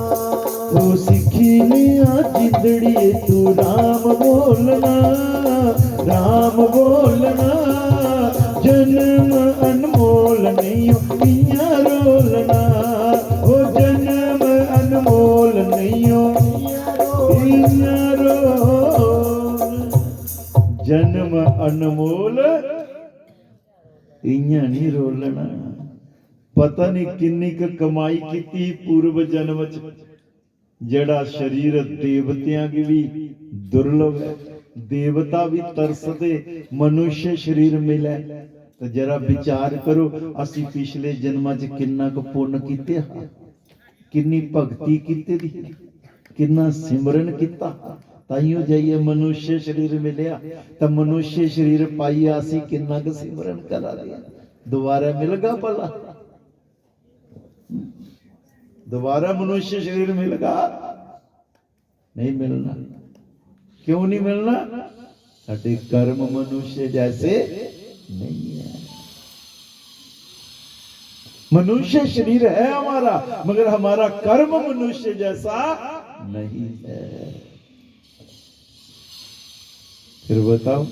A: ओ सिखी लिया जिंदड़ी तू राम बोलना, राम बोलना। जन्म अनमोल नहीं पिया रोलना, ओ जन्म अनमोल नहीं पिया रोल। जन्म अनमोल इयां नहीं रोलना। पता नहीं किन्नी क कमाई की पूर्व जन्म च, जड़ा शरीर देवतियां की भी दुर्लभ है। देवता भी तरसदे मनुष्य शरीर मिले। तो जरा विचार करो, असी पिछले जन्मां च किन्ना क पुण्य कीते हा, किन्नी भगती कीती दी, किन्ना सिमरन कीता, ताइयों जाइए मनुष्य शरीर मिलिया। तो मनुष्य शरीर पाई असी किन्ना क सिमरन करा लिया, दोबारा मिल गा भला? दोबारा मनुष्य शरीर मिलेगा? नहीं मिलना। क्यों नहीं मिलना? साडे कर्म मनुष्य जैसे नहीं है। मनुष्य शरीर है हमारा, मगर हमारा कर्म मनुष्य जैसा नहीं है। फिर बताओ,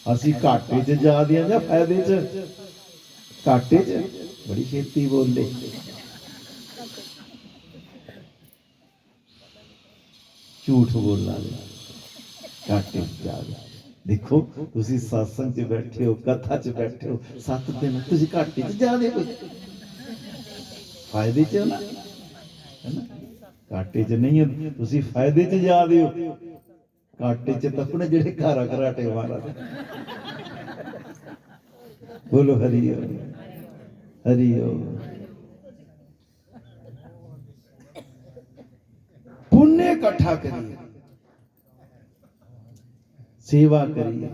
A: असी घाटे च जा दिया या फायदे च? घाटे च। बड़ी छेती बोले। झूठ बोलना घाटे जा रहा। देखो तुसी सत्संग च बैठे हो, कथा च बैठे हो, 7 दिन तुसी घाटे च जा रहे हो, फायदे च हो ना, है ना? घाटे च नहीं है, तुसी फायदे च जा रहे हो। घाटे च तपने जेड़े घरा घराटे मारा। बोलो हरि ओम, हरि ओम। पुण्य इकट्ठा करिए, सेवा करिए।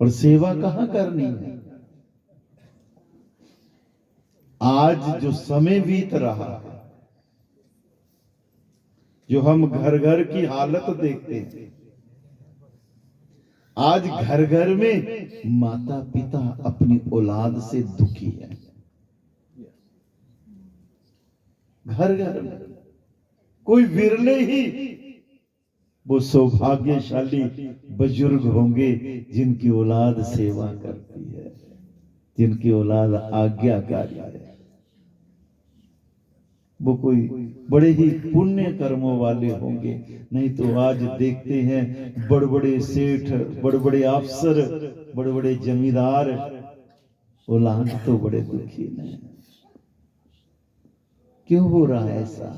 A: और सेवा कहां करनी है? आज जो समय बीत रहा है, जो हम घर घर की हालत देखते हैं, आज घर घर में माता पिता अपनी औलाद से दुखी है। घर घर में कोई विरले ही वो सौभाग्यशाली बुजुर्ग होंगे जिनकी औलाद सेवा करती है, जिनकी औलाद आज्ञाकारी है। वो कोई बड़े ही पुण्य कर्मों वाले होंगे। नहीं तो आज देखते हैं बड़े बड़े सेठ, बड़े बड़े अफसर, बड़े बड़े जमींदार, औलाद तो बड़े दुखी हैं। क्यों हो रहा है ऐसा?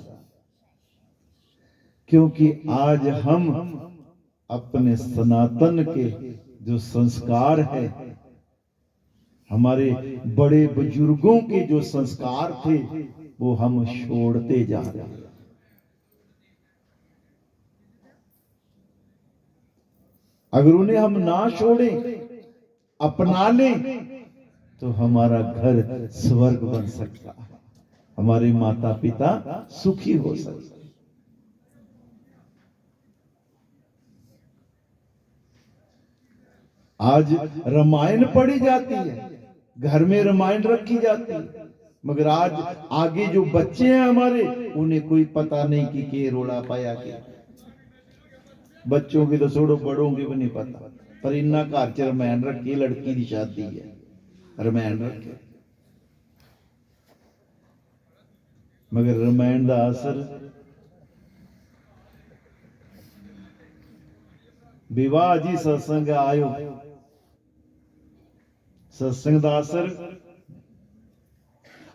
A: क्योंकि आज हम अपने सनातन के जो संस्कार है, हमारे बड़े बुजुर्गों के जो संस्कार थे, वो हम छोड़ते जा रहे हैं। अगर उन्हें हम ना छोड़े, अपना लें, तो हमारा घर स्वर्ग बन सकता है, हमारे माता पिता सुखी हो सकते। आज रामायण पढ़ी जाती है, घर में रामायण रखी जाती है, मगर आज आगे जो बच्चे हैं हमारे, उन्हें कोई पता नहीं कि के रोड़ा पाया के। बच्चों की तो छोड़ो, बड़ों की भी नहीं पता। पर इन्ना घर च रामायण रखी, लड़की की शादी है, रामायण रखे, मगर रामायण का असर विवाह जी सत्संग आयो, सत्संग का असर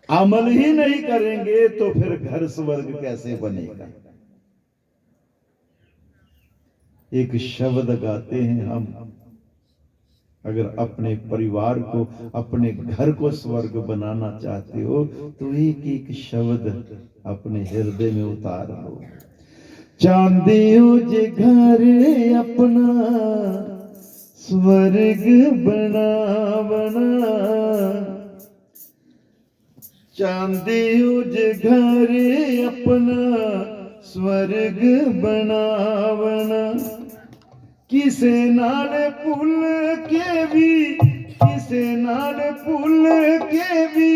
A: अमल ही नहीं करेंगे तो फिर घर स्वर्ग कैसे बनेगा? एक शब्द गाते हैं हम, अगर अपने परिवार को, अपने घर को स्वर्ग बनाना चाहते हो तो एक एक शब्द अपने हृदय में उतार लो। चांदे हो जे घर अपना स्वर्ग बनावना, चांदे हो जे घर अपना स्वर्ग बनावना। किसे नाल भुल के भी, किसे नाल भुल के भी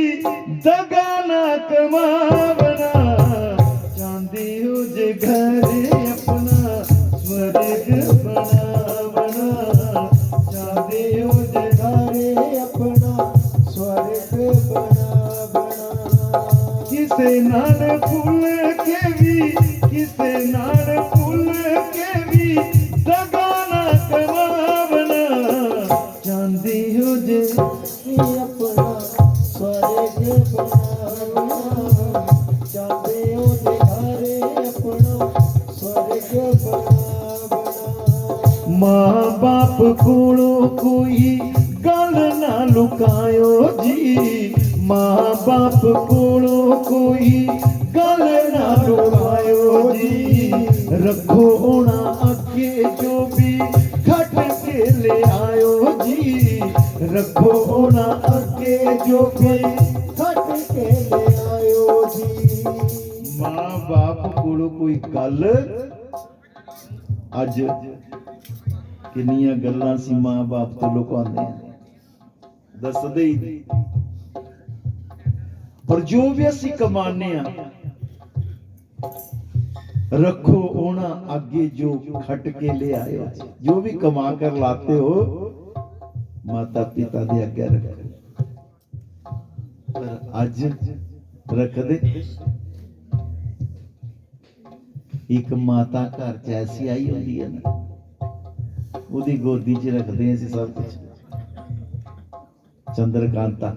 A: दगा ना कमावना। चांदी हो जे घर अपना स्वर्ग बनावना।
B: चांदी हो जे घर अपना स्वर्ग बनावना।
A: किसे नाल भुल के भी, किसे नाल भुल के भी दगा ना कमावना। चांदी हो जे
B: अपना स्वर्ग बनावना। चांदी हो जे घर अपना स्वर्ग बनावना।
A: मां बाप कोलों कोई गल ना लुकायो जी। मां बाप कोलों कोई गल ना लुकायो जी। रखो होना अगे जो भी खट के ले आयो जी। रखो होना अगे जो भी
B: खट के ले आयो जी।
A: मां बाप कोलों कोई गल अज किन्नियां गल्लां सी मां बाप तो लुकांदे दसदे ही नहीं। पर जो भी असी कमाने रखो होना आगे जो खट के ले आए हो। जो भी कमा कर लाते हो माता पिता दे अगे रखो। पर अज रख दे एक माता घर च ऐसी आई होती है ना, ਉਹਦੀ ਗੋਦੀ 'ਚ ਰੱਖਦੇ ਅਸੀਂ ਸਭ ਕੁਝ। ਚੰਦਰਕਾਂਤਾ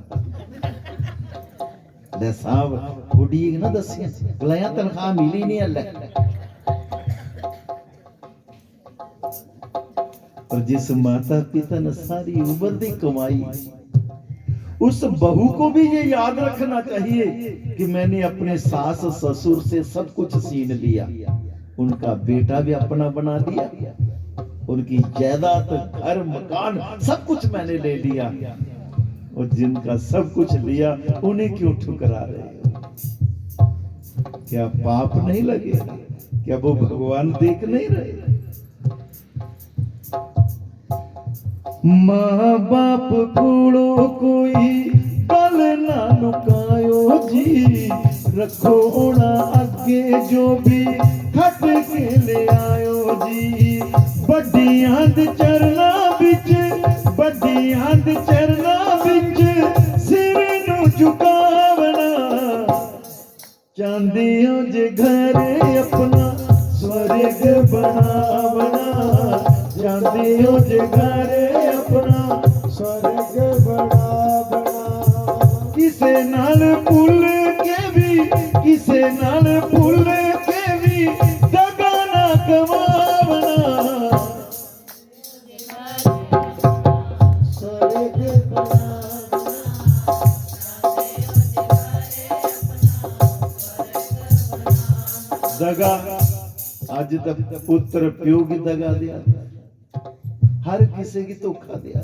A: ਲੈ ਸਾਹਿਬ ਕੁੜੀ ਨਾ ਦੱਸਿਆ ਗਲਿਆਂ ਤਨਖਾਹ ਮਿਲੀ ਨਹੀਂ ਹਲੇ। पर जिस माता पिता ने सारी उम्र की कमाई, उस बहू को भी ये याद रखना चाहिए कि मैंने अपने सास ससुर से सब कुछ छीन लिया। उनका बेटा भी अपना बना दिया, उनकी जायदाद घर मकान सब कुछ मैंने ले लिया। और जिनका सब कुछ लिया उन्हें क्यों ठुकरा रहे हो? क्या पाप नहीं लगे? क्या वो भगवान देख नहीं रहे? मां बाप कोलों कोई गल ना लुकायो जी। रखो होना अगे जो भी खट के ले आयो जी। बड्डियां दे चरना बिच, बड्डियां दे चरना बिच सिर नू झुकावना। चांदी हो जे घर अपना स्वर्ग बनावना। चांदी हो जे घर अपना
B: स्वर्ग बनावना।
A: किसे नाल भुल के भी, किसे नाल भुल के भी दगा ना कमावना।
B: स्वर्ग बनावना।
A: दगा अज तक पुत्र प्यो की दगा दिया, हर किसी की धोखा दिया,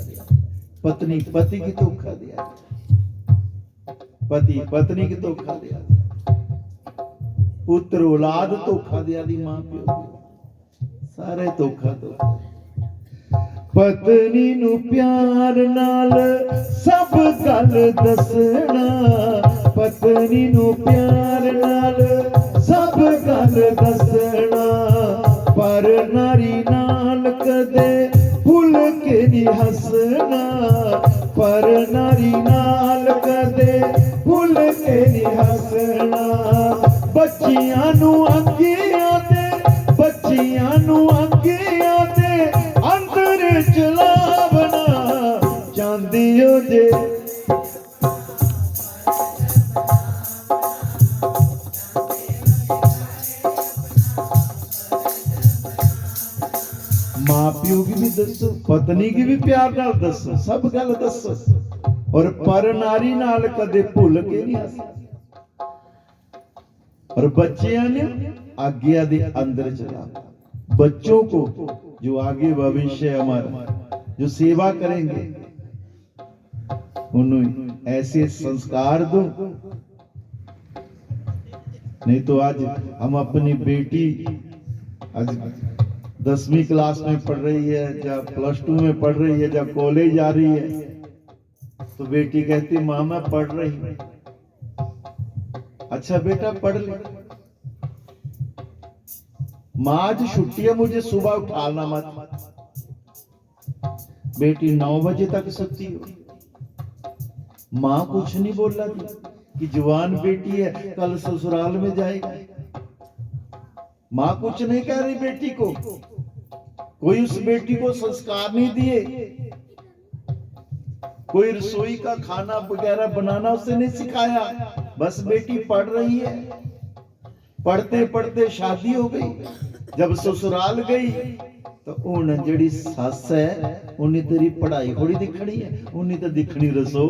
A: पत्नी पति की धोखा दिया, पति पत्नी की धोखा दिया, पुत्र औलाद धोखा दिया दी, मां प्यो सारे धोखा दो। पत्नी नू प्यार नाल सब गल दसना। पत्नी नू प्यार नाल सब गल दसना। पर नारी नाल कदे भुल के नहीं हसना। पर नारी नाल कदे भुल के नहीं हसना। बच्चियां नू अगे आते, बच्चियां नू अगे आते अंदर चलावना। चांदी हो जे मां प्यो की भी दसो, पत्नी की भी प्यार नाल दसो, सब गल दसो। और पर नारी नाल कदे भुल के नहीं हस। और बच्चियां ने आज्ञा दे अंदर चला। बच्चों को जो आगे भविष्य हमारा जो सेवा करेंगे उन्हें ऐसे संस्कार दो। नहीं तो आज हम अपनी बेटी आज 10वीं क्लास में पढ़ रही है, जब +2 में पढ़ रही है, जब कॉलेज जा रही है, तो बेटी कहती माँ मैं पढ़ रही हूं। अच्छा बेटा पढ़ ले। माँ आज छुट्टी है, मुझे सुबह उठाना मत। बेटी 9 बजे तक सोती हो। माँ कुछ नहीं बोल रही कि जवान बेटी है, कल ससुराल में जाएगी। माँ कुछ नहीं कह रही बेटी को। कोई उस बेटी को संस्कार नहीं दिए, कोई रसोई का खाना वगैरह बनाना उसे नहीं सिखाया। बस बेटी पढ़ रही है। पढ़ते पढ़ते शादी हो गई। जब ससुराल गई तो उन जड़ी सस है उन्हें तेरी पढ़ाई थोड़ी दिखनी है, उन्हें तो दिखनी रसो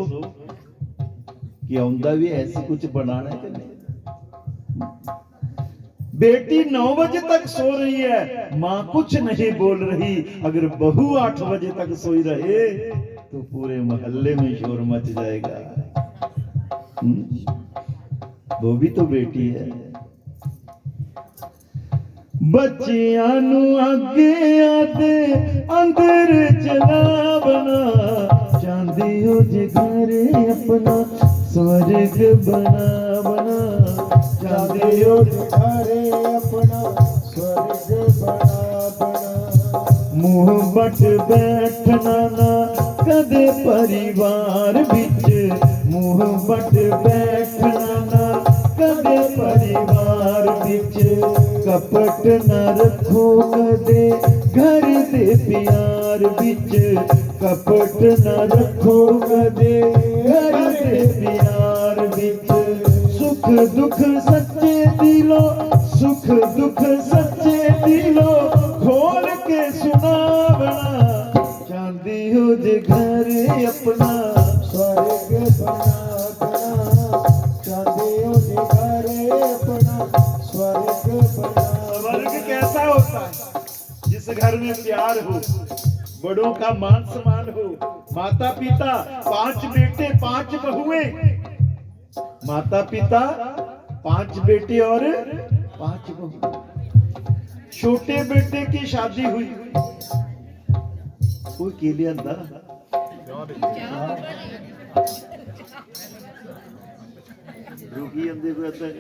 A: कि आउंदा भी ऐसी कुछ बनाना है कि नहीं। बेटी 9 बजे तक सो रही है, मां कुछ नहीं बोल रही। अगर बहू 8 बजे तक सोई रहे तो पूरे मोहल्ले में शोर मच जाएगा। वो भी तो बेटी है। बच्चियां नू अगे आदे अंदर चलावना, चांदी हो जे घर अपना स्वर्ग बनावना।
B: चांदी हो जे घर अपना स्वर्ग बनावना।
A: मुंह बट बैठना ना कदे परिवार विच, मुंह बट बैठना ना कदे परिवार विच। कपट न रखो कदे घर दे प्यार विच, कपट न रखो कदे घर दे प्यार विच। सुख दुख सच्चे दिलो, सुख दुख सच्चे दिलो खोल के सुनावना। चांदी हो जे घर अपना
B: स्वर्ग बनावना। चांदी हो जे घर अपना स्वर्ग बनावना।
A: स्वर्ग कैसा होता है? जिस घर में प्यार हो, बड़ों का मान सम्मान हो, माता पिता 5 बेटे 5 बहुएं, माता पिता 5 बेटे और 5 बहू। छोटे बेटे की शादी हुई, कोई के लिए अंदर रुकी अंदर को आता है।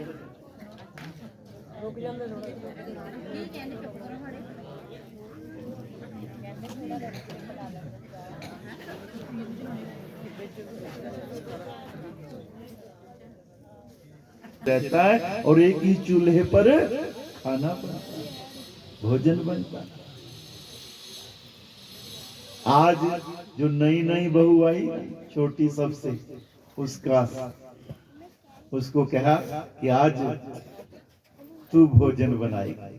A: रहता है और एक ही चूल्हे पर खाना बनता है, भोजन बनता है। आज जो नई नई बहू आई छोटी सबसे, उसको कहा कि आज तू भोजन बनाएगा,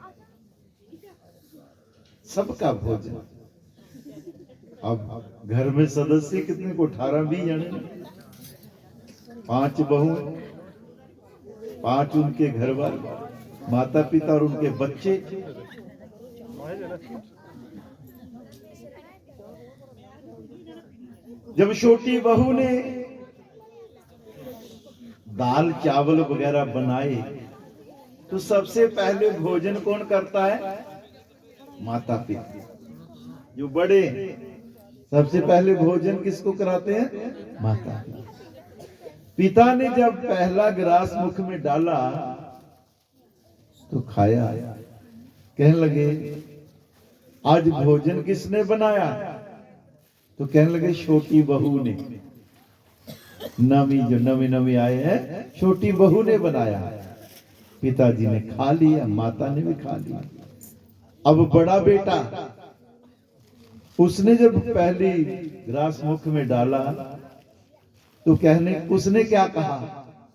A: सबका भोजन। अब घर में सदस्य कितने को 18-20 जने, 5 बहू, 5 उनके घर वाले, माता पिता और उनके बच्चे। जब छोटी बहू ने दाल चावल वगैरह बनाए तो सबसे पहले भोजन कौन करता है? माता पिता। जो बड़े सबसे पहले भोजन किसको कराते हैं? माता पिता। पिता ने जब पहला गिलास मुख में डाला तो खाया, कहने लगे आज भोजन किसने बनाया? तो कहने लगे छोटी बहू ने। जो नवी आए हैं, छोटी बहू ने बनाया। पिताजी ने खा लिया, माता ने भी खा लिया। अब बड़ा बेटा, उसने जब पहली गिलास मुख में डाला तो उसने क्या कहा?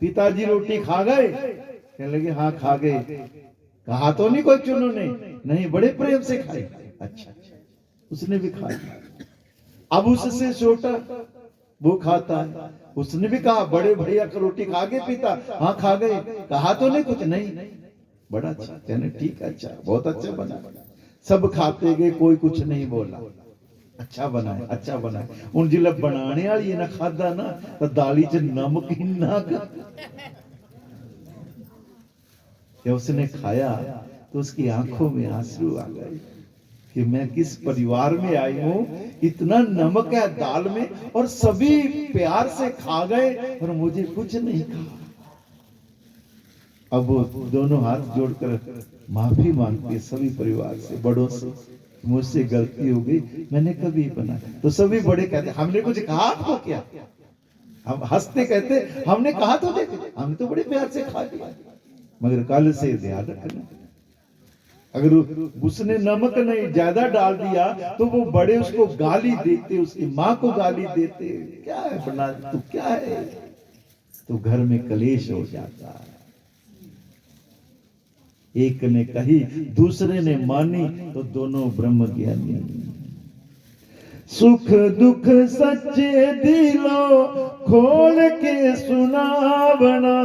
A: पिताजी रोटी खा गए? कहने लगे हाँ खा गए। कहा तो नहीं कुछ उन्होंने? नहीं, बड़े प्रेम से खाए। अच्छा, उसने भी खा लिया। अब उससे छोटा वो खाता है, उसने भी कहा बड़े भैया का रोटी खा गए पिता? हाँ खा गए। कहा तो नहीं कुछ? नहीं। बड़ा अच्छा। कहने ठीक है, अच्छा, बहुत अच्छा बना। सब खाते गए, कोई कुछ नहीं बोला। अच्छा बना है, अच्छा बना है। उन जिले बनाने वाली ना खादा ना तो दाली च नमक ही ना जब उसने खाया तो उसकी आंखों में आंसू आ गए। कि मैं किस परिवार में आई हूं, इतना नमक है दाल में और सभी प्यार से खा गए और मुझे कुछ नहीं कहा। अब वो दोनों हाथ जोड़कर माफी मांगती है सभी परिवार से, बड़ों से, मुझसे गलती हो गई, मैंने कभी बना। तो सभी बड़े कहते हमने कुछ कहा आपको क्या? हम हंसते कहते हमने कहा तो देखे, हमने तो बड़े प्यार से खा लिया, मगर कल से ध्यान रखना, अगर उसने नमक नहीं ज्यादा डाल दिया तो वो बड़े उसको गाली देते, उसकी माँ को गाली देते, क्या है बना तू, क्या है, तो घर में कलेश हो जाता है। एक ने कही दूसरे ने मानी तो दोनों ब्रह्म ज्ञानी। सुख दुख सच्चे दिलो खोल के सुनावना,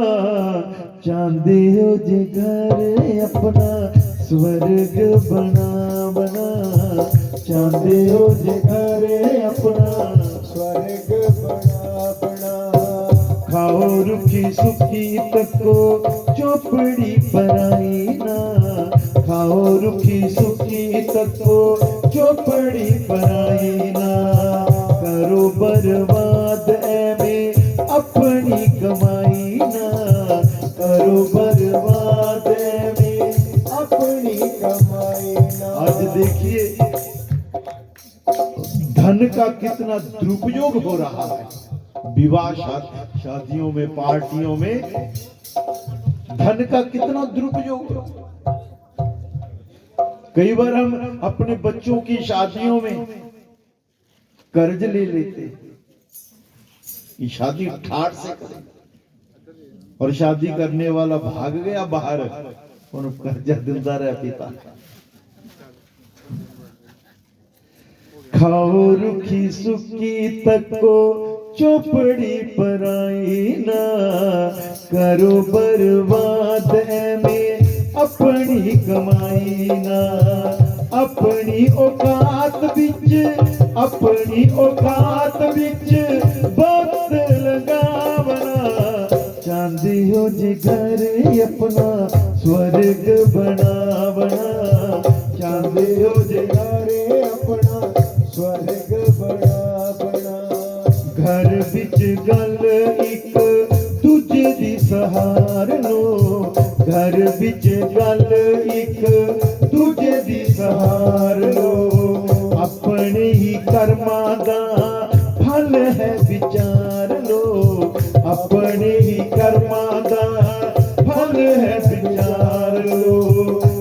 A: चांदी हो जे घर अपना स्वर्ग बनावना, चांदी हो जे घर अपना
B: स्वर्ग बनावना।
A: खाओ रुखी सुखी तको चौपड़ी पराई ना, खाओ रुखी सुखी तको चौपड़ी पराई ना, करो बर्बाद ऐ अपनी कमाई ना, करो बर्बाद ऐ
B: अपनी कमाई ना।
A: आज देखिए धन का कितना दुरुपयोग हो रहा है, विवाह शादियों में, पार्टियों में धन का कितना दुरुपयोग हो। कई बार हम अपने बच्चों की शादियों में कर्ज ले लेते कि शादी ठाट से करें, और शादी करने वाला भाग गया बाहर और कर्जा दिलदार है पिता। खाओ रुखी सुखी तको चौपड़ी पराई ना, करो बर्बाद में अपनी कमाई ना, अपनी औकात बिच, अपनी औकात बिच वक्त लगावना, चांदी हो जे घर अपना स्वर्ग बनावना, चांदी हो जे
B: घर अपना स्वर्ग बनावना।
A: घर विच गल एक दूजे दी सहार लो, घर विच गल एक दूजे दी सहार लो, अपने ही कर्मां दा फल है विचार लो, अपने ही कर्मां दा फल है विचार लो,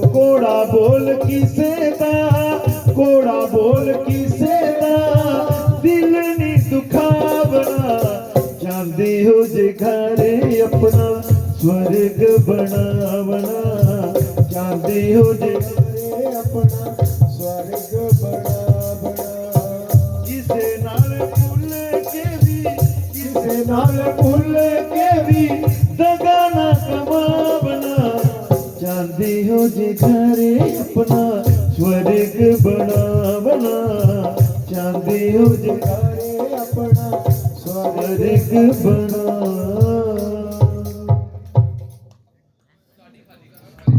A: कोड़ा बोल किसे दा, कोड़ा बोल किसे दा दिल नी दुखावना, चांदी हो जे घर अपना स्वर्ग बनावना, चांदी हो जे
B: अपना स्वर्ग बनावना।
A: किसे नाल भूल के भी, किसे नाल भूल के भी दगा ना कमावना, चांदी हो जे घर अपना स्वर्ग बनावना, चांदी हो जे
B: घर अपना स्वर्ग
A: स्वर्ग बना,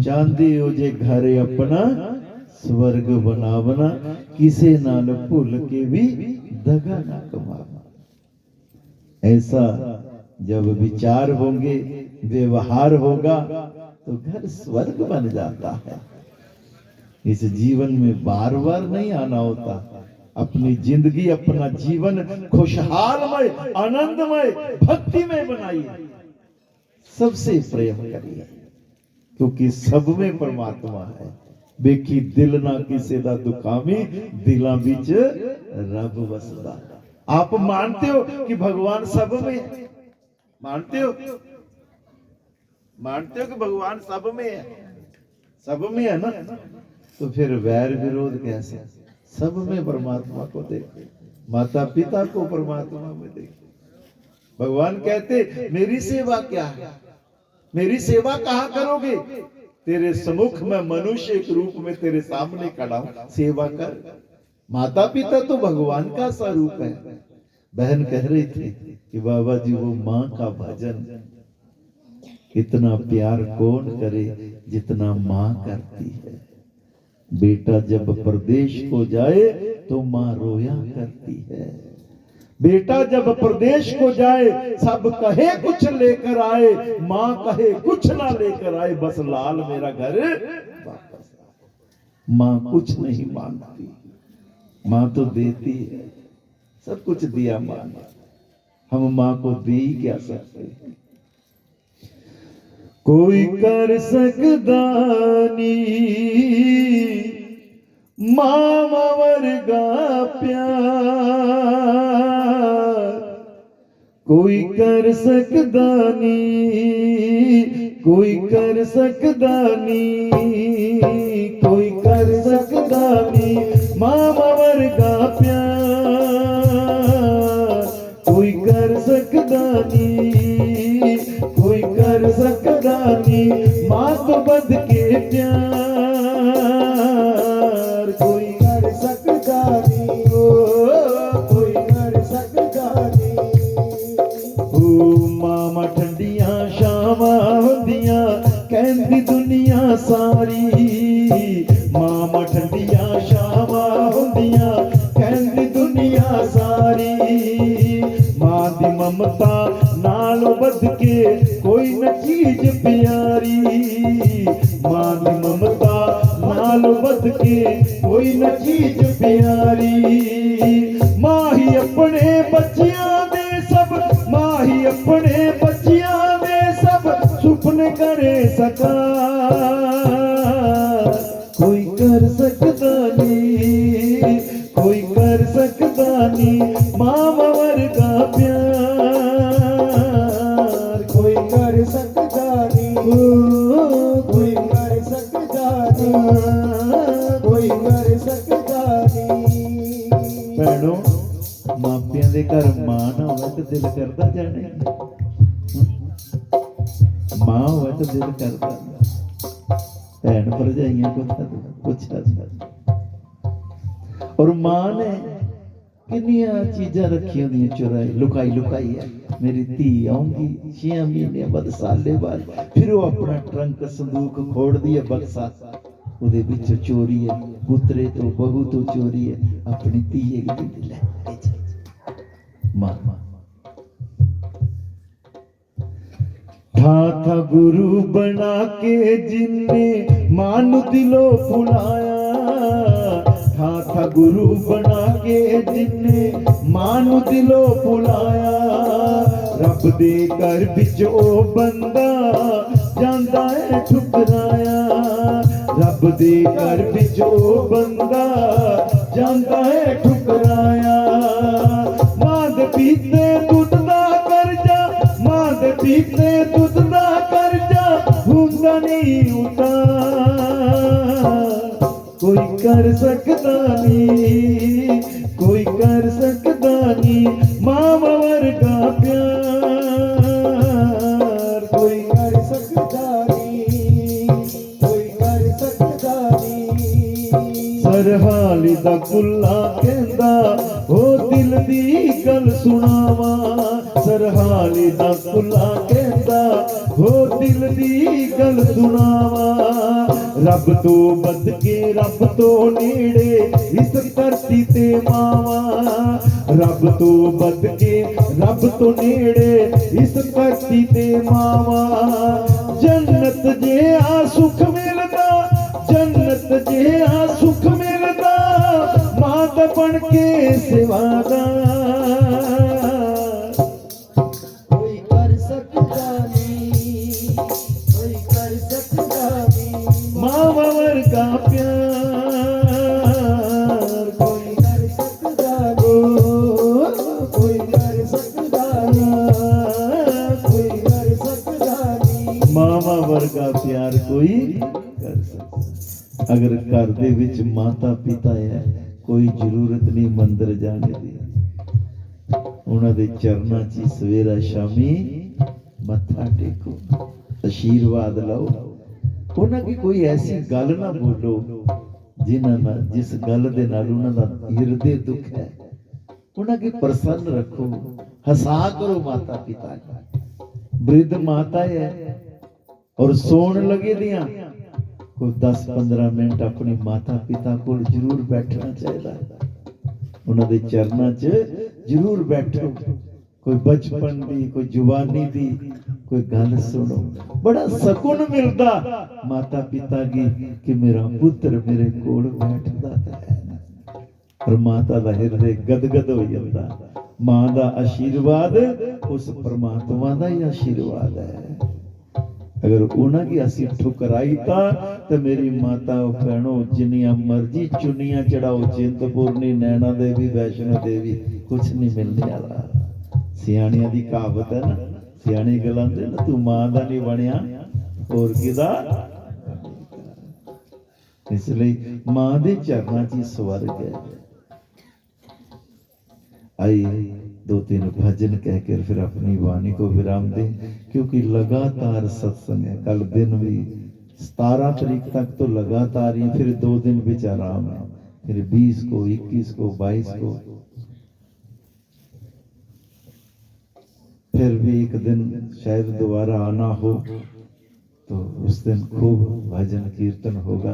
A: चांदी हो जे घर अपना स्वर्ग बनावना, किसे नाल भूल के भी दगा ना कमावना। ऐसा जब विचार होंगे, व्यवहार होगा तो घर स्वर्ग बन जाता है। इस जीवन में बार बार नहीं आना होता, अपनी जिंदगी, अपना जीवन खुशहालमय, आनंदमय, भक्तिमय बनाइए, सबसे प्रेम करिए, क्योंकि सब में परमात्मा है। बेखी दिल ना किसे दा दुखावी, दिलां विच रब वसदा। आप मानते हो कि भगवान सब में है? मानते हो? मानते हो कि भगवान सब में है? सब में है ना? तो फिर वैर विरोध कैसे? सब में परमात्मा को देखो, माता पिता को परमात्मा में देखो। भगवान कहते मेरी सेवा क्या है, मेरी सेवा कहाँ करोगे? तेरे सम्मुख में मनुष्य के रूप में तेरे सामने खड़ा हूं, सेवा कर। माता पिता तो भगवान का स्वरूप है। बहन कह रही थी कि बाबा जी वो माँ का भजन इतना प्यार कौन करे जितना माँ करती है। बेटा जब परदेश को जाए तो माँ रोया करती है। बेटा जब प्रदेश को जाए सब कहे कुछ लेकर आए, माँ कहे कुछ ना लेकर आए, बस लाल मेरा घर वापस आए। माँ कुछ नहीं मांगती, माँ तो देती है, सब कुछ दिया माँ ने, हम माँ को दे ही क्या सकते। कोई कर सकदा नहीं माँ वर्गा प्यार, कोई कर सकदा नहीं, कोई कर सकदा नहीं, कोई कर सकदा नहीं माँ वर्गा प्यार, कोई कर सकदा नहीं, कोई कर सकदा नहीं माँ को बद के प्यार, कोई कर सकदा नहीं, कोई कर सकदा नहीं। ओ मामा ठंडियां शावां होंदियां कहंदी दुनिया सारी, मामा ठंडियां शावां होंदियां कहंदी दुनिया सारी, मां दी ममता नालों बद के कोई न चीज प्यारी, मां दी ममता नालों बद के कोई न चीज प्यारी। मां ही अपने बच्चियां दे सब, मां ही अपने बच्चियां दे सब सुपने करे साकार, कोई कर सकदा नहीं, कोई कर सकदा नहीं माँ वर्गा प्यार, कोई कर सकदा नहीं, कोई कर सकदा नहीं, कोई कर सकदा नहीं। भैणों मापियां दे घर मां ना होवे ते दिल करदा जाने, मां होवे ते दिल करदा, भैन भरजाइयां को पुछा और मां ने किन्नियां चीजां रखी होंदियां चुराई लुकाई लुकाई है। मेरी धी आऊंगी 6 महीने बाद साले बाद, फिर वो अपना ट्रंक संदूक खोड़ दी है, बक्सा ਉਹਦੇ ਵਿੱਚ ਚੋਰੀ ਹੈ, ਪੁੱਤਰੇ ਤੋਂ ਬਹੂ ਤੋਂ ਚੋਰੀ ਹੈ, ਆਪਣੀ ਧੀਏ ਦੀ ਲੈ ਮਾਂ। था गुरु बना के जिनने मान दिलों फुलाया, था गुरु बना के जिनने मान दिलों फुलाया, रब दे घर विच ओ बंदा जांदा है ठुकराया, रब दे घर विच ओ बंदा जांदा है ठुकराया। मां दे पीते दुध दा करजा, मां दे पीते दुध दा करजा हुंदा नहीं उतार, कोई कर सकदा नहीं, कोई कर सकदा नहीं मां वर्गा प्यार, कोई कर सकदा नहीं, कोई कर सकदा नहीं। सरहाली दा कुल्ला कहंदा ओ दिल दी गल सुनावा, सरहाली दा कुल्ला कहंदा ओ दिल दी गल सुनावा, रब तो बद के रब तो नेड़े इस धरती ते मावा, रब तो बद के रब तो नेड़े इस धरती ते मावा। जन्नत जे आ सुख मिलदा, जन्नत जे आ सुख मिलदा मां दा बन के सेवादार, कोई कर सकदा नहीं, कोई कर सकदा नहीं मां वर्गा प्यार, कोई कर सकदा नहीं, कोई कर सकदा नहीं, कोई कर सकदा नहीं मां वर्गा प्यार कोई कर सकदा। अगर घर दे विच माता पिता है कोई जरूरत नहीं मंदिर जाने दी, उन्हां दे चरनां च सवेरा शामी मत्था टेको, आशीर्वाद लाओ, उन्हां की कोई ऐसी गल ना बोलो जिन्हां नाल जिस गल दे नाल उन्हां दा हिरदे दुख है, उन्हां की प्रसन्न रखो, हसा करो माता पिता को। वृद्ध माता है और सोण लगे दियां कोई 10-15 मिनट अपनी माता पिता को जरूर बैठना चाहिए, उन्होंने चरणों च जरूर बैठो। कोई बचपन दी, कोई जुबानी दी कोई गल सुनो, बड़ा सकून मिलता माता पिता की कि मेरा पुत्र मेरे कोल बैठता है, और माता का हृदय गदगद हो जाता। मां का आशीर्वाद उस परमात्मा का ही आशीर्वाद है। अगर उन्होंने असी ठुकराई तो मेरी माता भैनों जिन्नियां मर्जी चुनियां चढ़ाओ, चिंतपूर्णी, नैना देवी, वैष्णो देवी, कुछ नहीं मिलने वाला। सियाणियां दी कहावत है ना, सियाणी गलांदे ना, तू मां दा नहीं बनया होर किदा। इसलिए मां दे चरणां च स्वर्ग है। आइए 2-3 भजन कहकर फिर अपनी वाणी को विराम दें, क्योंकि लगातार सत्संग है। कल दिन भी 17 तारीख तक तो लगातार ही, फिर 2 दिन बीच आराम है, फिर 20 को, 21 को, 22 को, फिर भी एक दिन शायद दोबारा आना हो तो उस दिन खूब भजन कीर्तन होगा।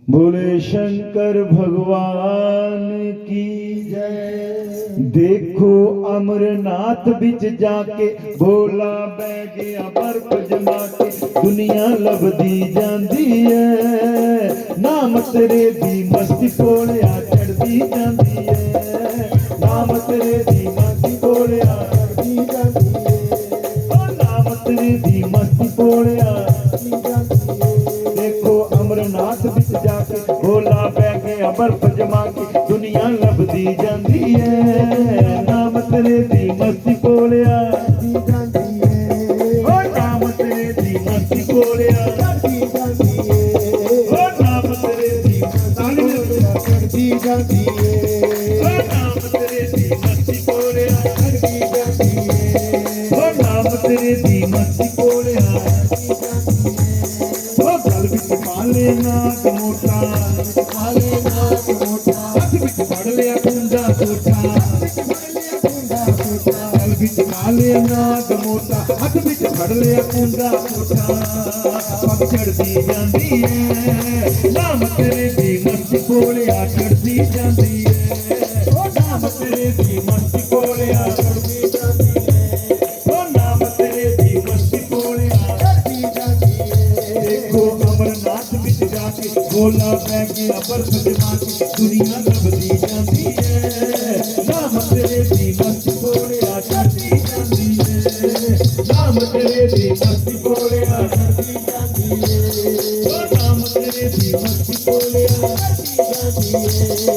A: बोले शंकर भगवान की जय। देखो अमरनाथ बिच जाके भोला बह गया बर्फ जमा के, दुनिया लभदी जांदी है, नाम तेरे दी मस्ती कोलिया चढ़दी जांदी है, नाम तेरे दी मस्ती कोलिया चढ़दी जांदी है, नाम तेरे दी मस्ती कोलिया चढ़दी जांदी है। देखो अमरनाथ बिच जाके भोला बह गया बर्फ जमा के, दुनिया लभदी जांदी है, नाम तेरे दी मस्ती कोलिया चढ़दी जांदी है, ओ नाम तेरे दी मस्ती कोलिया चढ़दी जांदी है, ओ नाम तेरे दी चढ़दी जांदी है, ओ नाम तेरे दी मस्ती कोलिया चढ़दी जांदी है, ओ नाम तेरे दी मस्ती कोलिया चढ़दी जांदी है। ओ गल विच पा लेना मोटा, पा लेना मोटा, हथ विच फड़ लिया कुंडा सोटा, गल विच पा लेना मोटा, हथ विच फड़ लिया कुंडा सोटा, पग चढ़दी जांदी है, नाम तेरे दी मस्ती कोलिया चढ़दी जांदी है, ओ नाम तेरे दी मस्ती कोलिया चढ़दी जांदी है, ओ नाम तेरे दी मस्ती कोलिया चढ़दी जांदी है। देखो अमरनाथ बिच जाके भोला बह गया बर्फ जमा के, दुनिया लभदी जांदी है, नाम तेरे दी मस्ती कोलिया चढ़दी जांदी है, नाम तेरे दी मस्ती कोलिया चढ़दी जांदी है, ओ नाम तेरे दी मस्ती कोलिया चढ़दी जांदी है।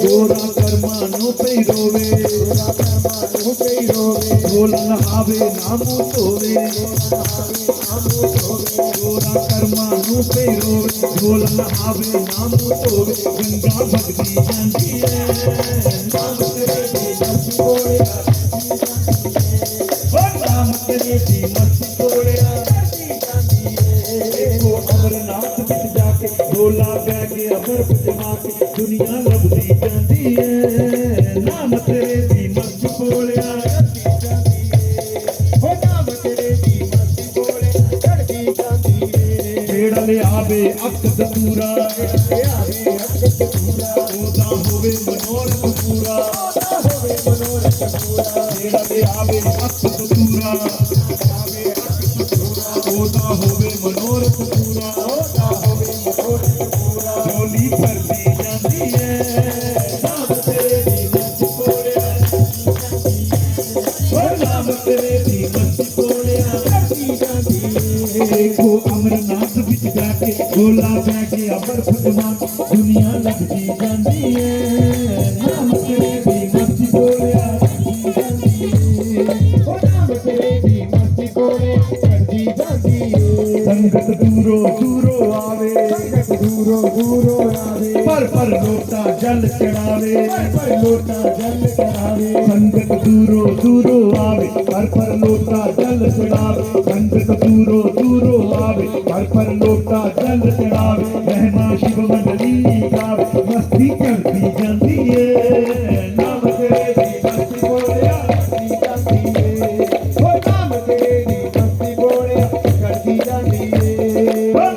A: गोरा करमानो पे रोवे, गोरा करमानो पे रोवे, भोला नहावे नामो धोवे, नामो धोवे, गोरा करमानो पे रोवे, भोला नहावे नामो धोवे, गंगा भगती जांदी है, नाम तेरे दी मस्ती कोलिया चढ़दी जांदी है, ओ नाम तेरे दी मस्ती कोलिया चढ़दी जांदी है। देखो अमरनाथ बिच जाके भोला बह गया बर्फ जमा के, दुनिया लभदी जांदी है, नाम तेरे दी मस्ती कोलिया चढ़दी जांदी है, ओ नाम तेरे दी मस्ती कोलिया चढ़दी जांदी है। जेड़ा ले आवे अख दतूरा, ले आवे अख दतूरा, ओदा होवे मनोरथ पूरा, ओदा होवे मनोरथ पूरा, जेड़ा ले आवे अख दतूरा, आवे अख दतूरा, ओदा होवे मनोरथ पूरा, ओदा होवे मनोरथ पूरा, झोली भरदी जांदी है, नाम तेरे दी मस्ती कोलिया चढ़दी जांदी है, ओ नाम तेरे दी मस्ती कोलिया चढ़दी जांदी है। देखो अमरनाथ बिच जाके भोला बह गया बर्फ जमा के, दुनिया लभदी जांदी है, नाम तेरे दी मस्ती कोलिया चढ़दी जांदी है, ओ नाम तेरे दी मस्ती कोलिया चढ़दी जांदी है। संगत दूरों दूरों आवे, संगत दूरों दूरों आवे, पर लोटा जल चढ़ावे, पर लोटा जल चढ़ावे, संगत दूरों दूरों आवे, पर लोटा जल चढ़ावे, संगत दूरों दूरों आवे, पर लोटा जल चढ़ावे, रहना शिव मंडली गावे, मस्ती चढ़दी जांदी है, नाम तेरे दी मस्ती कोलिया चढ़दी जांदी है, ओ नाम तेरे दी मस्ती कोलिया चढ़दी जांदी है, ओ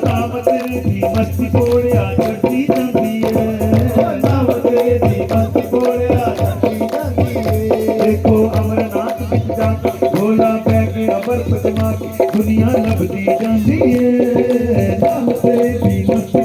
C: ਪਦਮਾ ਦੁਨੀਆ ਲੱਭਦੀ ਜਾਂਦੀ ਏ ਨਾਮ ਤੇ ਵੀ ਮਸਤੀ